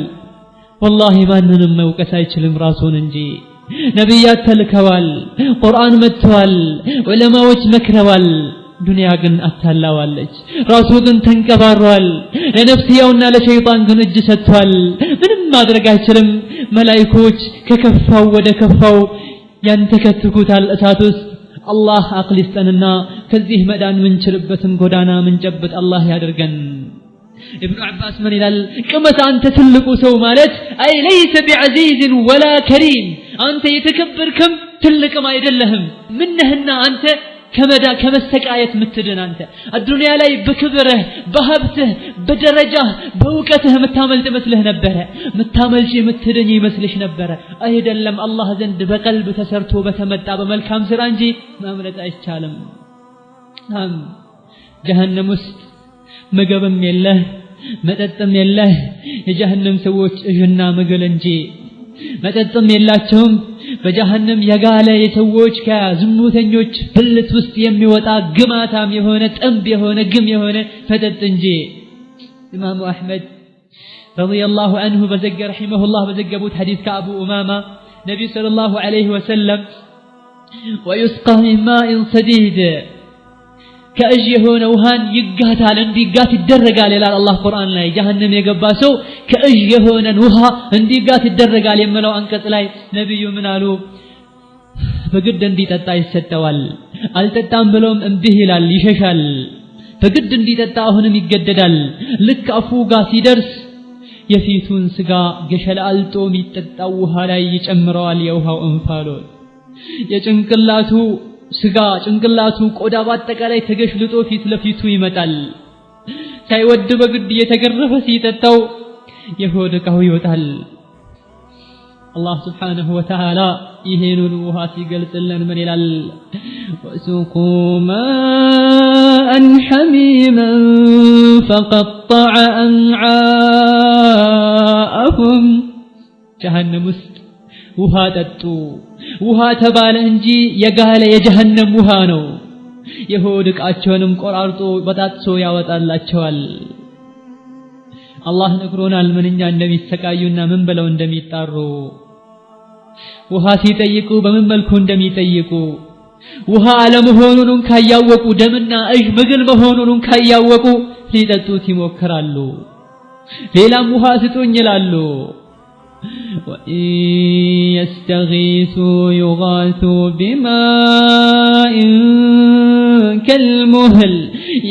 والله ማንንም መውቀስ አይችልም ራሱን እንጂ ነብያት ተልከዋል ቁርአን መጥቷል ዑለማዎች መክረዋል ዱንያ ግን አታላዋለች ራሱ ግን ተንቀባሯል ለነፍስያውና ለሸይጣን ግን እጅ ሰጥቷል ምንም ማድረግ አይችልም መላእክቶች ከከፋው ወደ ከፋው ያንተከትኩታል እሳት ውስጥ አላህ አቅል ይስጠንና ከዚህ መዳን ምንችልበትን ጎዳና ምንጨብጥ አላህ ያድርገን ابن عباس من ይላል ቅመስ አንተ ትልቁ ሰው ማለት አይ ليس بعزيز ولا كريم አንተ የተከበርክም ትልቅም አይደለህም ምንህና አንተ ከመሰቃየት ምትድን አንተ አዱንያ ላይ በክብርህ በሀብትህ በደረጃህ በእውቀትህ ምታመልጥ መስልህ ነበር ምታመልጪ ምትድን ይመስልሽ ነበር አይደለም አላህ ዘንድ በቀልብ ተሰርቶ በተመጣ በመልካም ስራ እንጂ ማምለጥ አይቻልም ጀሃነም ውስጥ ምግብም የለህ መጠጥም የለህ የጀሃነም ሰዎች እጅና ምግል እንጂ መጠጥም የላቸውም በጀሃነም የጋለ የሰዎች ከዝሙተኞች ብልት ውስጥ የሚወጣ ግማታም የሆነ ጥንብ የሆነ ግም የሆነ ፈጠጥ እንጂ ኢማሙ አህመድ ረዲየላሁ ዐንሁ በዘገ ረሂመሁላህ በዘገቡት ሐዲስ ከአቡ ኡማማ ነብዩ ሰለላሁ ዐለይሂ ወሰለም ويسقى من ماء صديد ከእጅ የሆነ ውሃን ይጋታል እንዲጋት ይደረጋል ይላል አላህ ቁርአን ላይ ጀሃነም የገባ ሰው ከእጅ የሆነን ውሃ እንዲጋት ይደረጋል የሚለው አንቀጽ ላይ ነብዩ ምን አሉ በግድ እንዲጠጣ ይሰጠዋል አልጠጣም ብሎም እምቢ ይላል ይሸሻል በግድ እንዲጠጣ አሁንም ይገደዳል ልክ አፉ ጋር ሲደርስ የፊቱን ስጋ ገሸላልጦ የሚጠጣው ውሃ ላይ ይጨምረዋል የውሃው እንፋሎት የጭንቅላቱ ስጋ ጭንቅላቱ ቆዳ ባጠቃላይ ተገሽልጦ ፊት ለፊቱ ይመጣል ሳይወድ በግድ የተገረፈ ሲጠጣው የሆድ ዕቃው ይወጣል አላህ Subhanahu Wa Ta'ala ይሄንን ውሃ ሲገልጽልን ምን ይላል ወሱቁ ማአን ሐሚመን ፈቀጠዐ አንዓአሁም ጀሃነም ውስጥ ውሃ ጠጡ ውሃ ተባለ እንጂ የጋለ የጀሃነም ውሃ ነው የሆድ ዕቃቸውንም ቆራርጦ በጣጥሶ ያወጣላቸዋል አላህ ነግሮናል ምንኛ እንደሚሰቃዩና ምን ብለው እንደሚጣሩ ውሃ ሲጠይቁ በምን መልኩ እንደሚጠይቁ ውሃ አለመሆኑን ካያወቁ ደምና እጅ ምግል መሆኑን ካያወቁ ሊጠጡት ይሞክራሉ ሌላም ውሃ ስጡኝ ይላሉ وإن يستغيثوا يغاثوا بماء كالمهل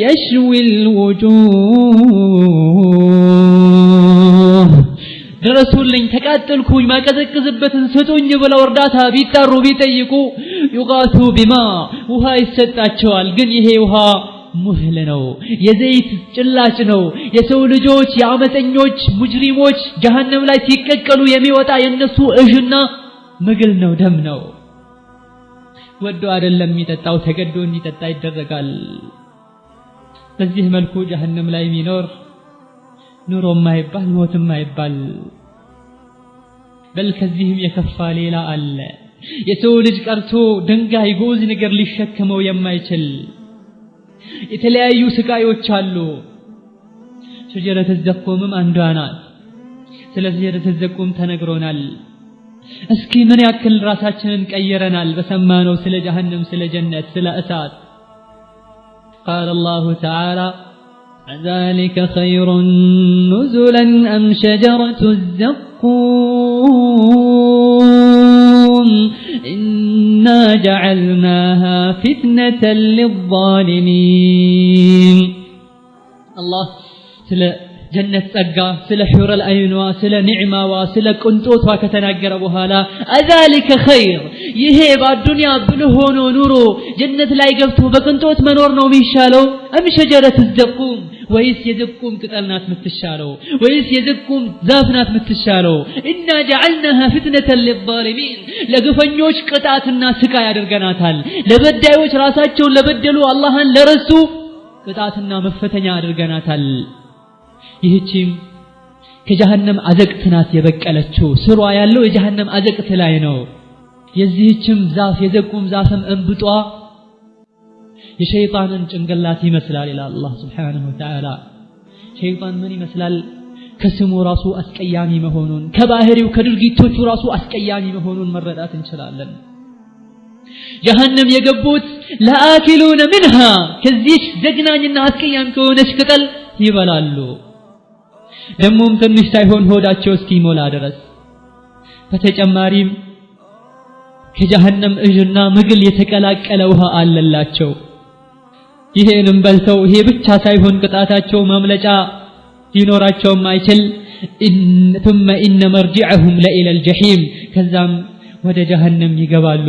يشوي الوجوه درسولኝ ተቃጠልኩኝ ማቀዘቅዝበትን ስጡኝ ብለው እርዳታ ቢጣሩ ቢጠይቁ يغاثوا بماء ውሃ ይሰጣቸዋል ግን ይሄ ውሃ ሙህል ነው የዘይት ጭላጭ ነው የሰው ልጆች ያመፀኞች ሙጅሪሞች ጀሃነም ላይ ሲቀቀሉ የሚወጣ የነሱ እጅና ምግል ነው ደም ነው ወዶ አይደለም የሚጠጣው ተገዶ እንዲጠጣ ይደረጋል በዚህ መልኩ ጀሃነም ላይ የሚኖር ኑሮ ማይባል ሞት ማይባል በል ከዚህም የከፋ ሌላ አለ የሰው ልጅ ቀርቶ ድንጋይ ጎዝ ነገር ሊሸከመው የማይችል የተለያዩ ስቃዮች አሉ ሸጀረተ ዘቁምም አንዷ ናት ስለዚህ ሸጀረተ ዘቁም ተነግሮናል እስኪ ምን ያክል ራሳችንን ቀየረናል በሰማነው ስለ ጀሃነም ስለ ጀነት ስለ እሳት قال الله تعالى ذلك خير نزلا أم شجرة الزقوم فتنة للظالمين. الله سل جنة ጸጋ ስለ ሑረል አይኗ ስለ ኒዕማዋ ስለ ቅንጦቷ ከተናገረ በኋላ አዛሊከ ኸይር ይሄ በአዱንያ ብልህ ሆኖ ኑሮ ጀነት ላይ ገብቶ በቅንጦት መኖር ነው የሚሻለው አም ሸጀረት ዘቁም ወይስ የዘቁም ቅጠል ናት የምትሻለው ወይስ የዘቁም ዛፍ ናት የምትሻለው ኢና جعلناها فتنة للظالمين ለግፈኞች ቅጣትና ስቃይ አድርገናታል ለበዳዮች ራሳቸውን ለበደሉ አላህን ለረሱ ቅጣትና መፈተኛ አድርገናታል ይህቺም ከጀሃነም አዘቅት ናት የበቀለችው ስሯ ያለው የጀሃነም አዘቅት ላይ ነው የዚህችም ዛፍ የዘቁም ዛፍም እንብጧ የሸይጣንን ጭንቅላት ይመስላል ኢላ አላህ Subhanahu Wa Ta'ala ሸይጣን ምን ይመስላል ከስሙ ራሱ አስቀያሚ መሆኑን ከባህሪው ከድርጊቶቹ ራሱ አስቀያሚ መሆኑን መረዳት እንችላለን ጀሃነም የገቡት ለአኪሉነ منها ከዚህ ዘግናኝና አስቀያሚ ከሆነች ቅጠል ይበላሉ ደሞም ትንሽ ሳይሆን ሆዳቸው እስኪሞላ ድረስ በተጨማሪም ከጀሃነም እጅና ምግል የተቀላቀለ ውሃ አለላቸው ይሄንም በልተው ይሄ ብቻ ሳይሆን ቅጣታቸው ማምለጫ ሊኖራቸው ማይችል ثم ان مرجعهم الى الجحيم ከዛም ወደ ጀሃነም ይገባሉ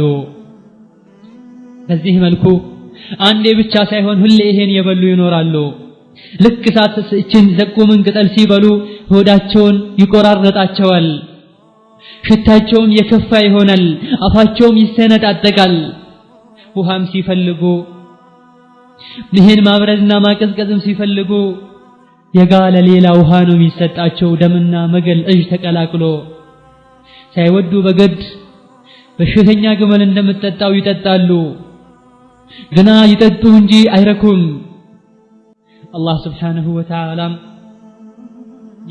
በዚህ መልኩ አንዴ ብቻ ሳይሆን ሁሌ ይሄን የበሉ ይኖራሉ ልክ ሳትስችን ዘቁምን ቅጠል ሲበሉ ሆዳቸውን ይቆራረጣቸዋል ሽታቸውም የከፋ ይሆናል አፋቸውም ይሰነጣጠቃል ውሃም ሲፈልጉ ይሄን ማብረድና ማቀዝቀዝም ሲፈልጉ የጋለ ሌላ ውሃ ነው የሚሰጣቸው ደምና መገል እጅ ተቀላቅሎ ሳይወዱ በግድ በሽተኛ ግመል እንደምትጠጣው ይጠጣሉ ግና ይጠጡ እንጂ አይረኩም الله سبحانه وتعالى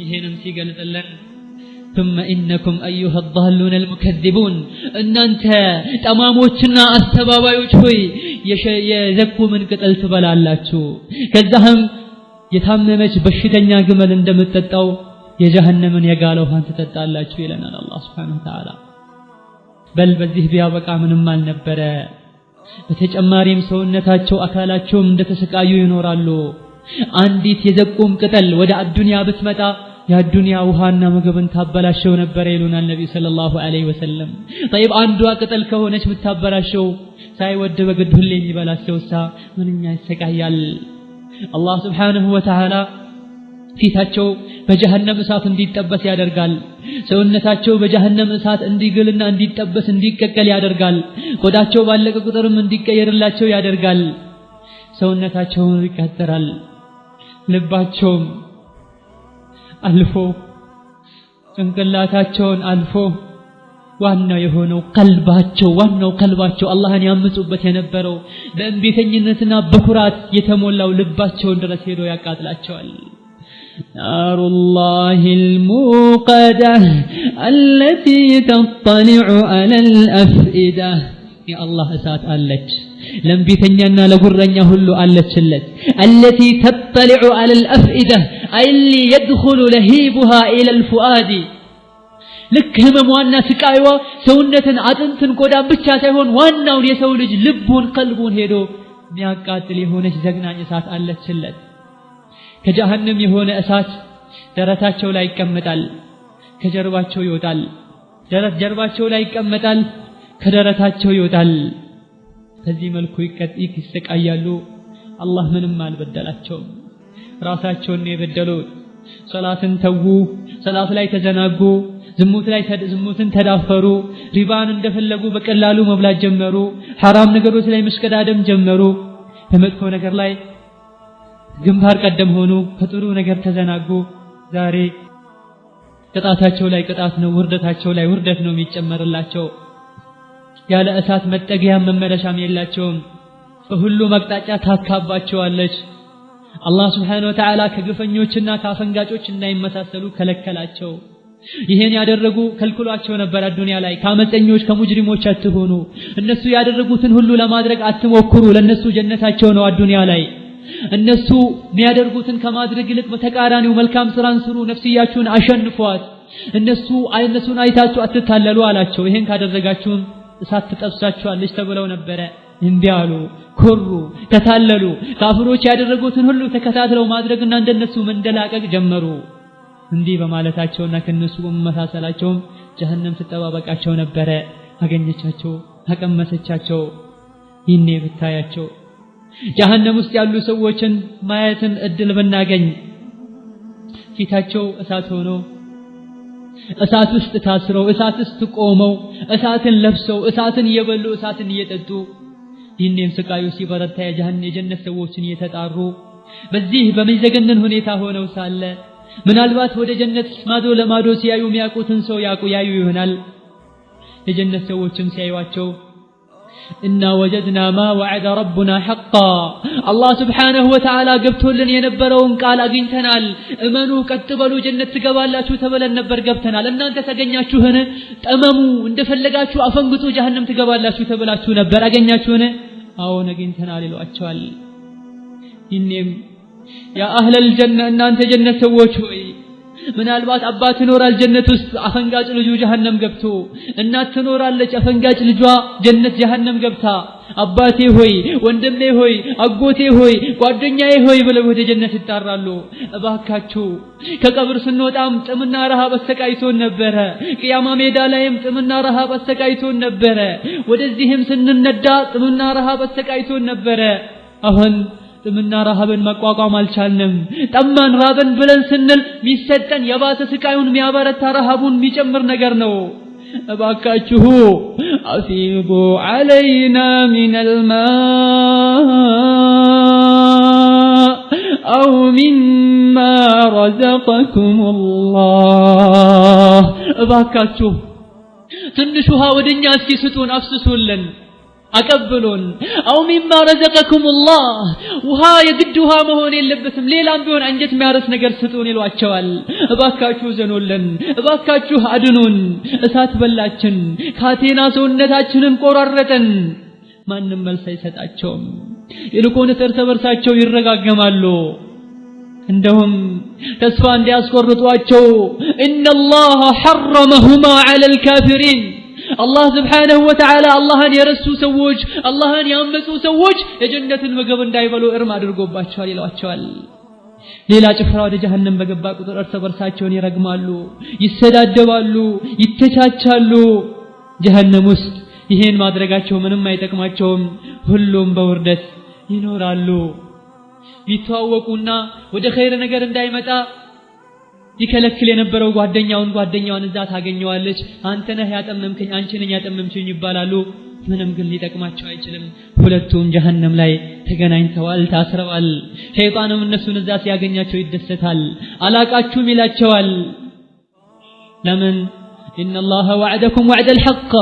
يهنم سيقلتلن ثم إنكم أيها الضالون المكذبون أن أنت تماموتنا السبابايوች ሆይ የዘኩ ምን ቅጠል ትበላላችሁ ከዛም የታመመች በሽተኛ ግመል እንደምትጠጣው የጀሃነምን የጋለ ውሃን ትጠጣላችሁ ይለናል الله سبحانه وتعالى በል በዚህ ቢያበቃ ምንም አልነበረ በተጨማሪም ሰውነታቸው አካላቸውም እንደተሰቃዩ ይኖራሉ አንዲት የዘቁም ቅጠል ወደ አዱንያ ብትመጣ የአዱንያ ውሃና ምግብን ታበላሸው ነበር ይሉናል ነብዩ ሰለላሁ ዐለይሂ ወሰለም طيب አንዷ ቅጠል ከሆነች ምታበላሸው ሳይወድ በግድ ሁሌ የሚበላቸውሳ ምንኛ ይሰቃያል አላህ Subhanahu Wa Ta'ala ፊታቸው በጀሃነም እሳት እንዲጠበስ ያደርጋል ሰውነታቸው በጀሃነም እሳት እንዲግልና እንዲጠበስ እንዲቀቀል ያደርጋል ቆዳቸው ባለቀ ቁጥርም እንዲቀየርላቸው ያደርጋል ሰውነታቸውን ይቀጠራል ልባቸውም አልፎ ጭንቅላታቸውን አልፎ ዋናው የሆነው ቀልባቸው አላህን ያምጹበት የነበረው በእንቢተኝነትና በኩራት የተሞላው ልባቸውን ድረስ ሄዶ ያቃጥላቸዋል نار الله الموقدة التي تطلع على الأفئدة يا الله እሳት አለች ለምቢተኛና ለጉረኛ ሁሉ አለችለት التي تطلع على الأفئدة أي اللي يدخل لهيبها إلى الفؤاد ልክ ህመሟና ስቃይዋ ሰውነትን አጥንትን ቆዳን ብቻ ሳይሆን ዋናውን የሰው ልጅ ልቡን ቀልቡን ሄዶ የሚያቃጥል የሆነች ዘግናኝ እሳት አለችለት ከጀሃነም የሆነ እሳት ደረታቸው ላይ ይቀመጣል ከጀርባቸው ይወጣል ጀርባቸው ላይ ይቀመጣል ከደረታቸው ይወጣል በዚህ መልኩ ይሰቃያሉ አላህ ምንም አልበደላቸውም ራሳቸውን የበደሉት ሶላትን ተዉ ሶላት ላይ ተዘናጉ ዝሙትን ተዳፈሩ ሪባን እንደፈለጉ በቀላሉ መብላት ጀመሩ حرام ነገሮች ላይ መስቀዳደም ጀመሩ በመጥፎ ነገር ላይ ግንባር ቀደም ሆኑ ከጥሩ ነገር ተዘናጉ ዛሬ ቅጣታቸው ላይ ቅጣት ነው ውርደታቸው ላይ ውርደት ነው የሚጨመርላቸው ያለ እሳት መጠጊያ መመለሻም የላቸውም በሁሉ መቅጣጫ ታካባቸዋለች አላህ Subhanahu Wa Ta'ala ከግፈኞችና ካፈንጋጮች እንዳይመሳሰሉ ከለከላቸው ይሄን ያደረጉ ከልክሏቸው ነበር አዱንያ ላይ ካመፀኞች ከሙጅሪሞች አትሆኑ እነሱ ያደረጉትን ሁሉ ለማድረግ አትሞክሩ ለነሱ ጀነታቸው ነው አዱንያ ላይ እነሱ የሚያደርጉትን ከማድረግ ይልቅ በተቃራኒው መልካም ስራን ስሩ ነፍስያችሁን አሸንፏት እነሱን አይታችሁ አትታለሉ አላቸው ይሄን ካደረጋችሁም እሳት ትጠብሳችኋለች ተብለው ነበር እንቢ አሉ፣ ኮሩ፣ ተታለሉ። ካፍሮች ያደረጉትን ሁሉ ተከታትለው ማድረግና እንደነሱ መንደላቀቅ ጀመሩ። እንዲህ በማለታቸውና ከነሱ በመመሳሰላቸው ጀሃነም ተጠባበቃቸው ነበረ። አገኘቻቸው፣ አቀመሰቻቸው። ይኔ ብታያቸው ጀሃነም ውስጥ ያሉ ሰዎችን ማየትን እድል ብናገኝ ፊታቸው እሳት ሆኖ እሳት ውስጥ ታስረው እሳት ውስጥ ቆመው እሳትን ለብሰው እሳትን እየበሉ እሳትን እየጠጡ ይህንም ስቃዩ ሲበረታ የጀነት ሰዎችን እየተጣሩ በዚህ በሚዘገነን ሁኔታ ሆነው ሳለ ምናልባት ወደ ጀነት ማዶ ለማዶ ሲያዩ የሚያውቁትን ሰው ያዩ ይሆናል። የጀነት ሰዎችም ሲያዩዋቸው እና ወጀድና ማ ወዐደ ረቡና ሐቃ አላህ ስብሓነሁ ወተዓላ ገብቶልን የነበረውን ቃል አግኝተናል። እመኑ፣ ቀጥ በሉ፣ ጀነት ትገባላችሁ ተብለን ነበር ገብተናል። እናንተ ተገኛችሁን? ጠመሙ፣ እንደፈለጋችሁ አፈንግጡ፣ ጀሃነም ትገባላችሁ ተብላችሁ ነበር። አገኛችሁን? አዎን አግኝተናል ይሏቸዋል። ይህንም ያ አህለል ጀነ እናንተ ጀነት ሰዎች ሆይ ምናልባት አባት ይኖራል ጀነት ውስጥ አፈንጋጭ ልጁ ጀሃነም ገብቶ፣ እናት ትኖራለች አፈንጋጭ ልጇ ጀነት ጀሃነም ገብታ፣ አባቴ ሆይ፣ ወንድሜ ሆይ፣ አጎቴ ሆይ፣ ጓደኛዬ ሆይ ብለው ወደ ጀነት ይጣራሉ። እባካችሁ ከቀብር ስንወጣም ጥምና ረሃብ አሰቃይቶን ነበረ። ቅያማ ሜዳ ላይም ጥምና ረሃብ አሰቃይቶን ነበረ። ወደዚህም ስንነዳ ጥምና ረሃብ አሰቃይቶን ነበረ። አሁን ጥምና ረሃብን መቋቋም አልቻልንም። ጠማን ራበን ብለን ስንል ሚሰጠን የባሰ ስቃዩን የሚያበረታ ረሃቡን የሚጨምር ነገር ነው። እባካችሁ አፊዱ ዐለይና ሚነል ማእ አው ሚማ ረዘቀኩሙላህ እባካችሁ ትንሽ ውሃ ወደኛ እስኪ ስጡን፣ አፍስሱልን፣ አቀብሉን። አው ሚማ ረዘቀኩሙላህ ውሃ የግድ ውሃ መሆን የለበትም፣ ሌላም ቢሆን አንጀት የሚያርስ ነገር ስጡን ይሏቸዋል። እባካችሁ ዘኑልን፣ እባካችሁ አድኑን። እሳት በላችን፣ ካቴና ሰውነታችንን ቆራረጠን። ማንም መልስ አይሰጣቸውም። ይልቁንስ እርስ በርሳቸው ይረጋገማሉ። እንደውም ተስፋ እንዲያስቆርጧቸው ኢነላህ ሐረመሁማ ዐለል ካፊሪን አላህ ስብሓነሁ ወተዓላ አላህን የረሱ ሰዎች፣ አላህን ያመፁ ሰዎች የጀነትን ምግብ እንዳይበሉ እርም አድርጎባቸዋል ይሏቸዋል። ሌላ ጭፍራ ወደ ጀሃነም በገባ ቁጥር እርስ በርሳቸውን ይረግማሉ፣ ይሰዳደባሉ፣ ይተቻቻሉ። ጀሃነም ውስጥ ይሄን ማድረጋቸው ምንም አይጠቅማቸውም። ሁሉም በውርደት ይኖራሉ። ቢተዋወቁና ወደ ኸይር ነገር እንዳይመጣ ይከለክል የነበረው ጓደኛዋን እዛ ታገኘዋለች። አንተ ነህ ያጠመምከኝ፣ አንቺ ነኝ ያጠመምችኝ ይባላሉ። ምንም ግን ሊጠቅማቸው አይችልም። ሁለቱም ጀሃነም ላይ ተገናኝተዋል፣ ታስረዋል። ሸይጣንም እነሱን እዛ ሲያገኛቸው ይደሰታል፣ አላቃችሁም ይላቸዋል። ለምን? ኢነላህ ወዐደኩም ወዐደል ሐቅ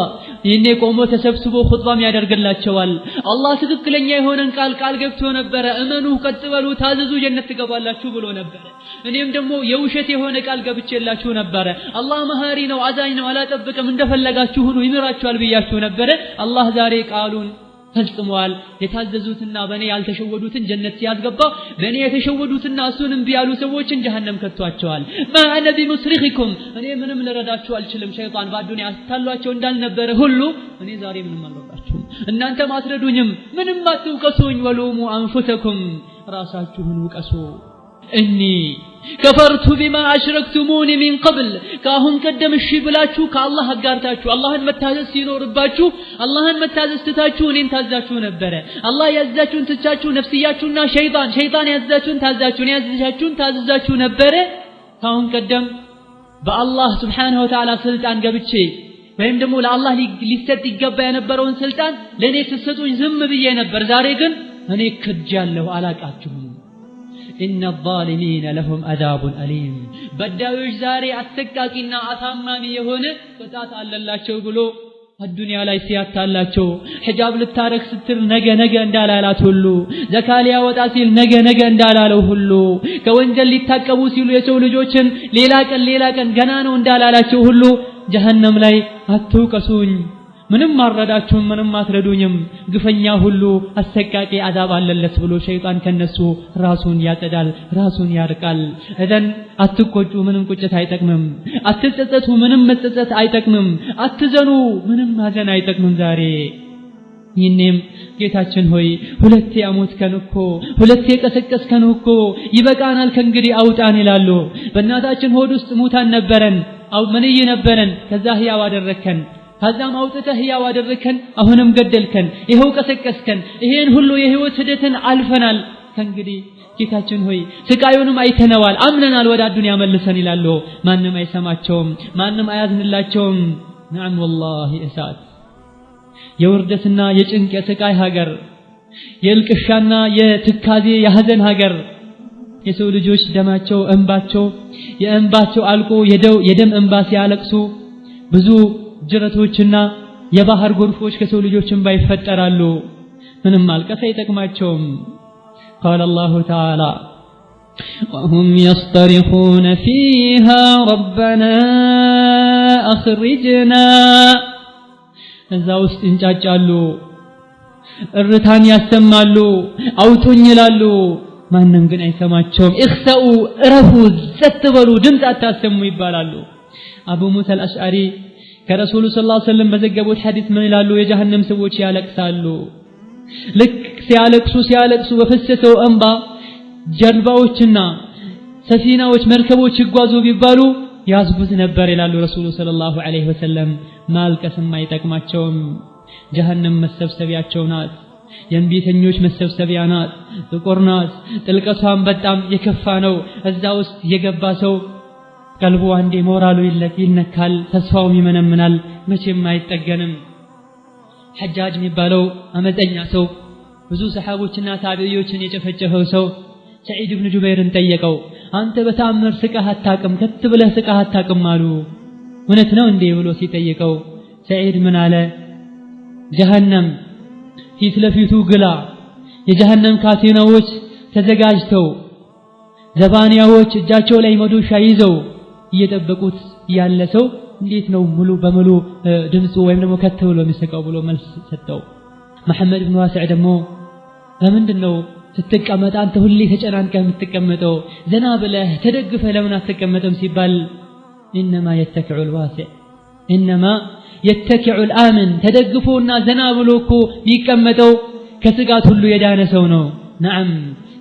ይህኔ ቆሞ ተሰብስቦ ኹጥባም ያደርግላቸዋል። አላህ ትክክለኛ የሆነን ቃል ገብቶ ነበረ። እመኑ፣ ቀጥ በሉ፣ ታዘዙ፣ ጀነት ትገባላችሁ ብሎ ነበረ። እኔም ደግሞ የውሸት የሆነ ቃል ገብቼላችሁ ነበረ። አላህ መሐሪ ነው፣ አዛኝ ነው፣ አላጠብቅም፣ እንደፈለጋችሁ ሁኑ፣ ይምራችኋል ብያችሁ ነበረ። አላህ ዛሬ ቃሉን ፈጽመዋል። የታዘዙትና በእኔ ያልተሸወዱትን ጀነት ሲያስገባ፣ በእኔ የተሸወዱትና እሱን እምቢ ያሉ ሰዎችን ጀሃነም ከቷቸዋል። ማ አነ ቢሙስሪኺኩም እኔ ምንም ልረዳችሁ አልችልም። ሸይጣን በአዱንያ አታሏቸው እንዳልነበረ ሁሉ እኔ ዛሬ ምንም አልረዳችሁም፣ እናንተም አትረዱኝም፣ ምንም አትውቀሱኝ። ወሉሙ አንፉሰኩም ራሳችሁን ውቀሱ። እኒ ከፈርቱ ቢማ አሽረክቱሙኒ ሚን ቀብል ከአሁን ቀደም እሺ ብላችሁ ከአላህ አጋርታችሁ አላህን መታዘዝ ሲኖርባችሁ አላህን መታዘዝ ትታችሁ እኔን ታዛችሁ ነበረ። አላህ ያዛችሁን ትቻችሁ ነፍስያችሁና ሸይጣን ያዛችሁን ታዛችሁ፣ እኔ ያዛችሁን ታዘዛችሁ ነበረ። ከአሁን ቀደም በአላህ ሱብሓነሁ ወተዓላ ስልጣን ገብቼ ወይም ደግሞ ለአላህ ሊሰጥ ይገባ የነበረውን ስልጣን ለእኔ ስትሰጡኝ ዝም ብዬ ነበር። ዛሬ ግን እኔ ክጃለሁ፣ አላቃችሁም። ኢነ ዛሊሚነ ለሁም አዛቡን አሊም በዳዮች ዛሬ አሰቃቂና አሳማሚ የሆነ ቅጣት አለላቸው ብሎ አዱንያ ላይ ሲያታላቸው ሒጃብ ልታረግ ስትል ነገ እንዳላላት ሁሉ፣ ዘካ ሊያወጣ ሲል ነገ እንዳላለው ሁሉ፣ ከወንጀል ሊታቀቡ ሲሉ የሰው ልጆችን ሌላ ቀን ገና ነው እንዳላላቸው ሁሉ ጀሃነም ላይ አትውቀሱኝ፣ ምንም አረዳችሁም፣ ምንም አትረዱኝም፣ ግፈኛ ሁሉ አሰቃቂ አዛብ አለለት ብሎ ሸይጣን ከነሱ ራሱን ያጸዳል፣ ራሱን ያርቃል። እዘን አትቆጩ፣ ምንም ቁጭት አይጠቅምም። አትጸጸቱ፣ ምንም መጸጸት አይጠቅምም። አትዘኑ፣ ምንም ማዘን አይጠቅምም። ዛሬ ይህንም ጌታችን ሆይ ሁለቴ አሞትከን እኮ ሁለቴ ቀሰቀስከን እኮ ይበቃናል ከእንግዲህ አውጣን ይላሉ። በእናታችን ሆድ ውስጥ ሙታን ነበረን መንይ ነበረን ከዛ ህያው አደረከን ከዛም አውጥተህ ህያው አደረከን አሁንም ገደልከን ይሄው ቀሰቀስከን ይሄን ሁሉ የህይወት ሂደትን አልፈናል ከእንግዲህ ጌታችን ሆይ ስቃዩንም አይተነዋል አምነናል ወደ አዱንያ መልሰን ይላሉ። ማንም አይሰማቸውም ማንም አያዝንላቸውም። ነዓም ወላሂ እሳት የውርደትና የጭንቅ የስቃይ ሀገር የልቅሻና የትካዜ የሐዘን ሀገር የሰው ልጆች ደማቸው እንባቸው የእንባቸው አልቆ የደም እንባ ሲያለቅሱ ብዙ ጅረቶችና የባህር ጎርፎች ከሰው ልጆች እንባ ይፈጠራሉ። ምንም ማልቀስ አይጠቅማቸውም። قال الله تعالى وهم يصطرخون فيها ربنا أخرجنا እዛ ውስጥ እንጫጫሉ እርታን ያሰማሉ አውጡኝ ይላሉ። ማንም ግን አይሰማቸውም። እኽሰኡ እረፉ ዘትበሉ ድምፅ አታሰሙ ይባላሉ። አቡ ሙሳ አልአሽዓሪ ከረሱሉ ሰለላሁ ዐለይሂ ወሰለም በዘገቡት ሐዲስ ምን ይላሉ? የጀሃነም ሰዎች ያለቅሳሉ። ልክ ሲያለቅሱ በፈሰሰው እንባ ጀልባዎችና ሰፊናዎች መርከቦች ይጓዙ ቢባሉ ያዝቡት ነበር ይላሉ ረሱሉ ሰለላሁ ዐለይሂ ወሰለም። ማልቀስም አይጠቅማቸውም። ጀሃነም መሰብሰቢያቸው ናት። የእንቢተኞች መሰብሰቢያ ናት። ጥቁር ናት። ጥልቀቷም በጣም የከፋ ነው። እዛ ውስጥ የገባ ሰው ቀልቡ አንዴ ሞራሉ ይነካል፣ ተስፋውም ይመነምናል፣ መቼም አይጠገንም። ሐጃጅ የሚባለው አመፀኛ ሰው ብዙ ሰሃቦችና ታቢዒዎችን የጨፈጨፈው ሰው ሰዒድ ኢብኑ ጁበይርን ጠየቀው። አንተ በተአምር ስቃህ አታቅም ከት ብለህ ስቃህ አታቅም አሉ። እውነት ነው እንዴ ብሎ ሲጠይቀው ሰዒድ ምን አለ? ጀሃነም ፊት ለፊቱ ግላ የጀሃነም ካቴናዎች ተዘጋጅተው ዘባንያዎች እጃቸው ላይ መዶሻ ይዘው እየጠበቁት ያለ ሰው እንዴት ነው ሙሉ በሙሉ ድምፁ ወይም ደግሞ ከት ብሎ የሚስቀው ብሎ መልስ ሰጠው። መሐመድ ኢብኑ ዋሲዕ ደግሞ ለምንድነው ስትቀመጥ አንተ ሁሌ ተጨናንቀህ የምትቀመጠው? ዘና ብለህ ተደግፈህ ለምን አትቀመጥም ሲባል إنما يتكع الواسع إنما يتكع الآمن تدقفونا زنا بلوكو بيكمتو كسقات هلو يدان سونو. نعم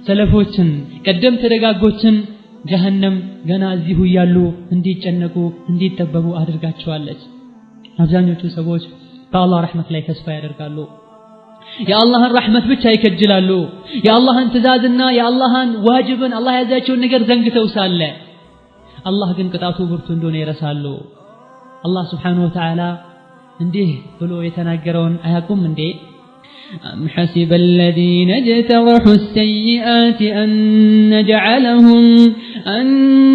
سلفوچن قدم تدقاقوچن جهنم ገና እዚሁ ያሉ እንዲጨነቁ እንዲተበቡ አድርጋቸዋለች። አብዛኞቹ ሰዎች በአላህ ረህመት ላይ ተስፋ ያደርጋሉ። የአላህን ረህመት ብቻ ይከጅላሉ። የአላህን ትእዛዝና የአላህን ዋጅብን አላህ ያዛቸውን ነገር ዘንግተው ሳለ አላህ ግን ቅጣቱ ብርቱ እንደሆነ ይረሳሉ። አላህ Subhanahu Wa Ta'ala እንዲህ ብሎ የተናገረውን አያውቁም እንዴ? أم حسب الذين اجترحوا السيئات أن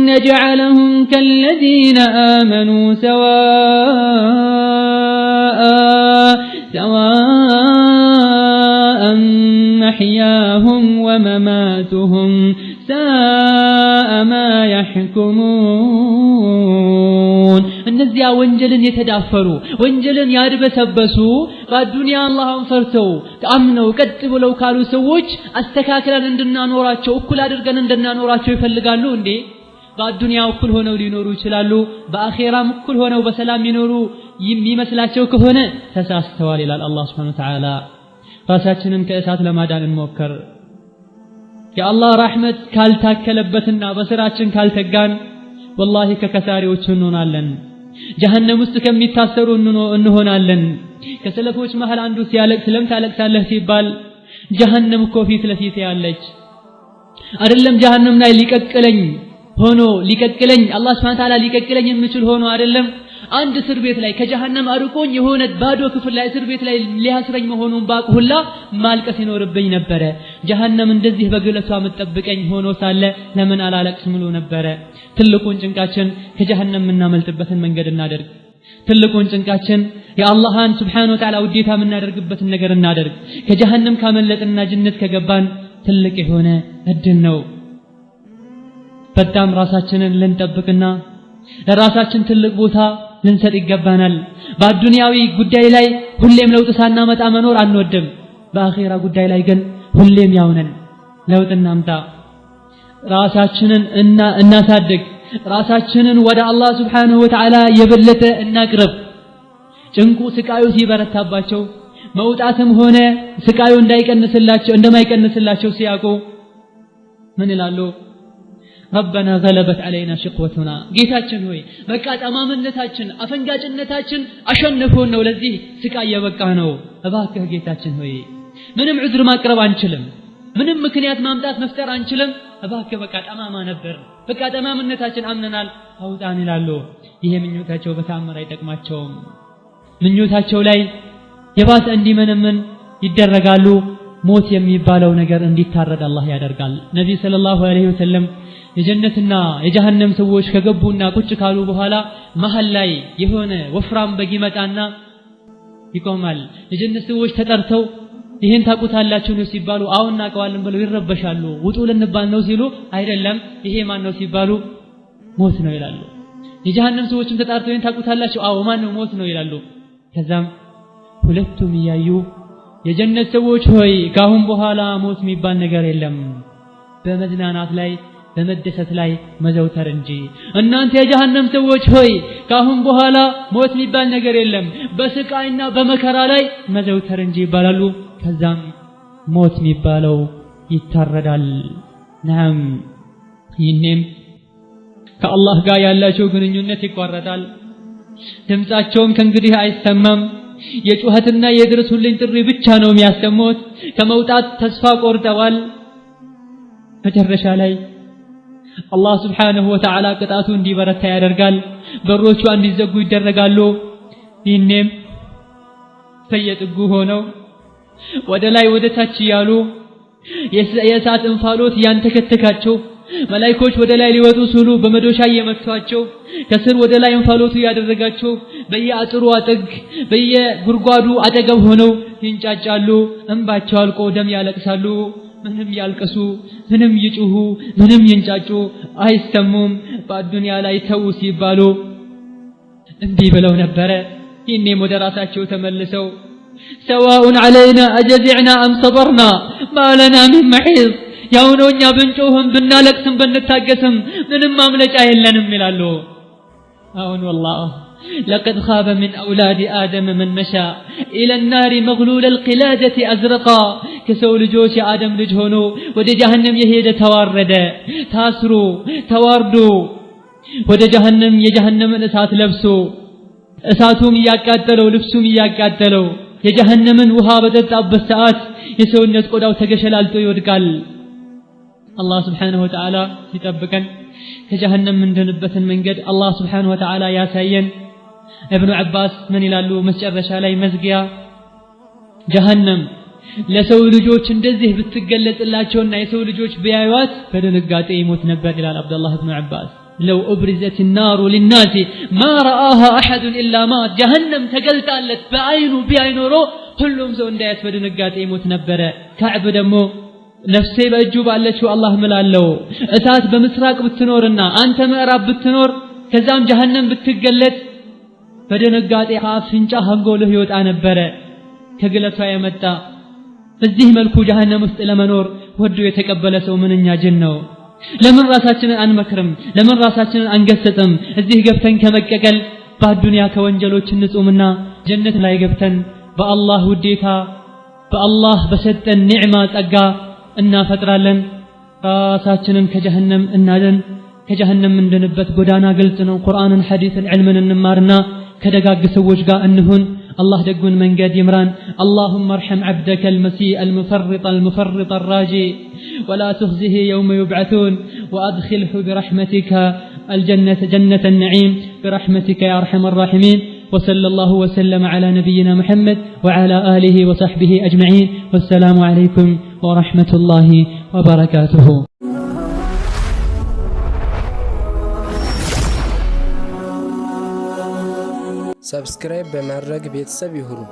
نجعلهم كالذين آمنوا سواء محياهم ومماتهم ساء ما يحكمون. እነዚያ ወንጀልን የተዳፈሩ ወንጀልን ያድበሰበሱ በዱንያ አላህን ፈርተው አምነው ቀጥ ብለው ካሉ ሰዎች አስተካክለን እንድናኖራቸው እኩል አድርገን እንድናኖራቸው ይፈልጋሉ እንዴ? በዱንያ እኩል ሆነው ሊኖሩ ይችላሉ። በአኺራም እኩል ሆነው በሰላም ሊኖሩ የሚመስላቸው ከሆነ ተሳስተዋል ይላል አላህ Subhanahu Wa Ta'ala። ራሳችንን ከእሳት ለማዳን እንሞክር። የአላህ ረህመት ካልታከለበትና በስራችን ካልተጋን ወላሂ ከከሳሪዎች እንሆናለን። ጀሃነም ውስጥ ከሚታሰሩ እንሆናለን። ከሰለፎች መሃል አንዱ ሲያለቅስ ለምን ታለቅሳለህ ሲባል ጀሃነም እኮ ፊት ለፊት ያለች አይደለም። ጀሃነም ላይ ሊቀቅለኝ አላህ Subhanahu Wa Ta'ala ሊቀቅለኝ የሚችል ሆኖ አይደለም አንድ እስር ቤት ላይ ከጀሃነም አርቆኝ የሆነ ባዶ ክፍል ላይ እስር ቤት ላይ ሊያስረኝ መሆኑን ባቅ ሁላ ማልቀስ ይኖርብኝ ነበረ። ጀሃነም እንደዚህ በግለቷ መጠብቀኝ ሆኖ ሳለ ለምን አላለቅስም ብሎ ነበረ። ትልቁን ጭንቃችን ከጀሃነም የምናመልጥበትን መንገድ እናደርግ። ትልቁን ጭንቃችን የአላህን Subhanahu Wa Ta'ala ውዴታ የምናደርግበትን ነገር እናደርግ። ከጀሃነም ካመለጥና ጀነት ከገባን ትልቅ የሆነ እድል ነው። በጣም ራሳችንን ልንጠብቅና ለራሳችን ትልቅ ቦታ ልንሰጥ ይገባናል። በአዱንያዊ ጉዳይ ላይ ሁሌም ለውጥ ሳናመጣ መኖር አንወድም። በአኺራ ጉዳይ ላይ ግን ሁሌም ያውነን ለውጥ እናምጣ። ራሳችንን እናሳድግ። ራሳችንን ወደ አላህ Subhanahu Wa Ta'ala የበለጠ እናቅርብ። ጭንቁ ስቃዩ ሲበረታባቸው መውጣትም ሆነ ስቃዩ እንደማይቀንስላቸው ሲያውቁ ምን ይላሉ? ረበና ገለበት ዐለይና ሽቅወቱና ጌታችን ሆይ በቃ ጠማምነታችን አፈንጋጭነታችን አሸንፎን ነው ለዚህ ስቃይ የበቃ ነው። እባክህ ጌታችን ሆይ ምንም ዑዝር ማቅረብ አንችልም፣ ምንም ምክንያት ማምጣት መፍጠር አንችልም። እባክህ በቃ ጠማማ ነበር፣ በቃ ጠማምነታችን አምነናል አውጣን ይላሉ። ይሄ ምኞታቸው በተአምር አይጠቅማቸውም። ምኞታቸው ላይ የባሰ እንዲመነመን ይደረጋሉ። ሞት የሚባለው ነገር እንዲታረድ አላህ ያደርጋል። ነብዩ ሰለላሁ ዐለይሂ ወሰለም የጀነትና የጀሃነም ሰዎች ከገቡና ቁጭ ካሉ በኋላ መሃል ላይ የሆነ ወፍራም በግ ይመጣና ይቆማል። የጀነት ሰዎች ተጠርተው ይሄን ታቁታላችሁ ነው ሲባሉ አዎ እናውቀዋለን ብለው ይረበሻሉ። ውጡ ልንባል ነው ሲሉ አይደለም ይሄ ማን ነው ሲባሉ ሞት ነው ይላሉ። የጀሃነም ሰዎችም ተጣርተው ይሄን ታቁታላችሁ አዎ ማን ነው ሞት ነው ይላሉ። ከዛም ሁለቱም ያዩ የጀነት ሰዎች ሆይ ካሁን በኋላ ሞት የሚባል ነገር የለም፣ በመዝናናት ላይ በመደሰት ላይ መዘውተር እንጂ። እናንተ የጀሃነም ሰዎች ሆይ ካሁን በኋላ ሞት የሚባል ነገር የለም፣ በስቃይና በመከራ ላይ መዘውተር እንጂ ይባላሉ። ከዛም ሞት የሚባለው ይታረዳል። ናም ይህንም ከአላህ ጋር ያላቸው ግንኙነት ይቋረጣል። ድምጻቸውም ከእንግዲህ አይሰማም። የጩኸትና የድረሱልኝ ጥሪ ብቻ ነው የሚያሰሙት። ከመውጣት ተስፋ ቆርጠዋል። መጨረሻ ላይ አላህ ስብሓንሁ ወተዓላ ቅጣቱ እንዲበረታ ያደርጋል። በሮቹ እንዲዘጉ ይደረጋሉ። ይህንም በየጥጉ ሆነው ወደ ላይ ወደ ታች እያሉ የእሳት እንፋሎት ያንተከተካቸው መላእክቶች ወደ ላይ ሊወጡ ሲሉ በመዶሻ እየመቷቸው ከስር ወደ ላይ እንፋሎቱ ያደረጋቸው በየአጥሩ አጥግ በየጉርጓዱ አጠገብ ሆነው ይንጫጫሉ። እንባቸው አልቆ ደም ያለቅሳሉ። ምንም ያልቀሱ ምንም ይጩሁ ምንም ይንጫጩ አይሰሙም። በአዱንያ ላይ ተው ሲባሉ እንዲህ ብለው ነበረ። ይህኔም ወደ ራሳቸው ተመልሰው ሰዋኡን ዐለይና አጀዚዕና አም ሰበርና ማለና ሚን መሒዝ ያው ነው እኛ ብንጮህም ብናለቅስም ብንታገስም ምንም ማምለጫ የለንም ይላሉ። አሁን ወላሂ لقد خاب من أولاد آدم من مشى إلى النار مغلول القلادة أزرقا كسو لجوش آدم لجهنو ود جهنم يهيد توارد تاسرو تواردو ود جهنم يجهنم الأسات لبسو أساتهم ياكاتلو لبسهم ياكاتلو يجهنم وهابة التأبس ساعات يسو الناس قداو تقشلالتو يودقال. الله سبحانه وتعالى يتبكن كجهنم من دنبة من قد الله سبحانه وتعالى يا سيين ابن عباس من يلالو مسجرش علي مزقيا جهنم لسو لجوش اندزه بتقلت اللاتشونا يسو لجوش بيايوات فدنقات ايموت نبات الى عبد الله بن عباس لو أبرزت النار للناس ما رآها أحد إلا مات. جهنم تقلت ألت بعينو رو كلهم زو اندايت فدنقات ايموت نبرا. كعب دمو نفسي بأجوب على الله ملالو أسات بمسراق بتنورنا أنت مأراب بتنور كزام جهنم بتقلت فدنقات إخاف فنجا هنقوله يوت آنبرا كقلتها يمتا فالزيه ملكو جهنم استلم نور ودو يتقبل سو من جنو. لمن راساتنا أنمكرم لمن راساتنا أنقستم الزيه قفتن كمككل بعد دنيا كوانجلو تنسومنا جنة لا يقفتن بالله وديتا بالله بسد النعمة أقا إنا فترالن راساتنا كجهنم إنادن كجهنم من دنبت قدانا قلتنا قرآن حديث العلم النمارنا كدقاق سوجقا أنهن الله دقون من قد يمران. اللهم ارحم عبدك المسيء المفرط الراجي ولا تخزه يوم يبعثون وأدخله برحمتك الجنة جنة النعيم برحمتك يا أرحم الراحمين. وصلى الله وسلم على نبينا محمد وعلى آله وصحبه أجمعين والسلام عليكم ورحمة الله وبركاته. سبسكرايب بمرق بيتساب يهرو.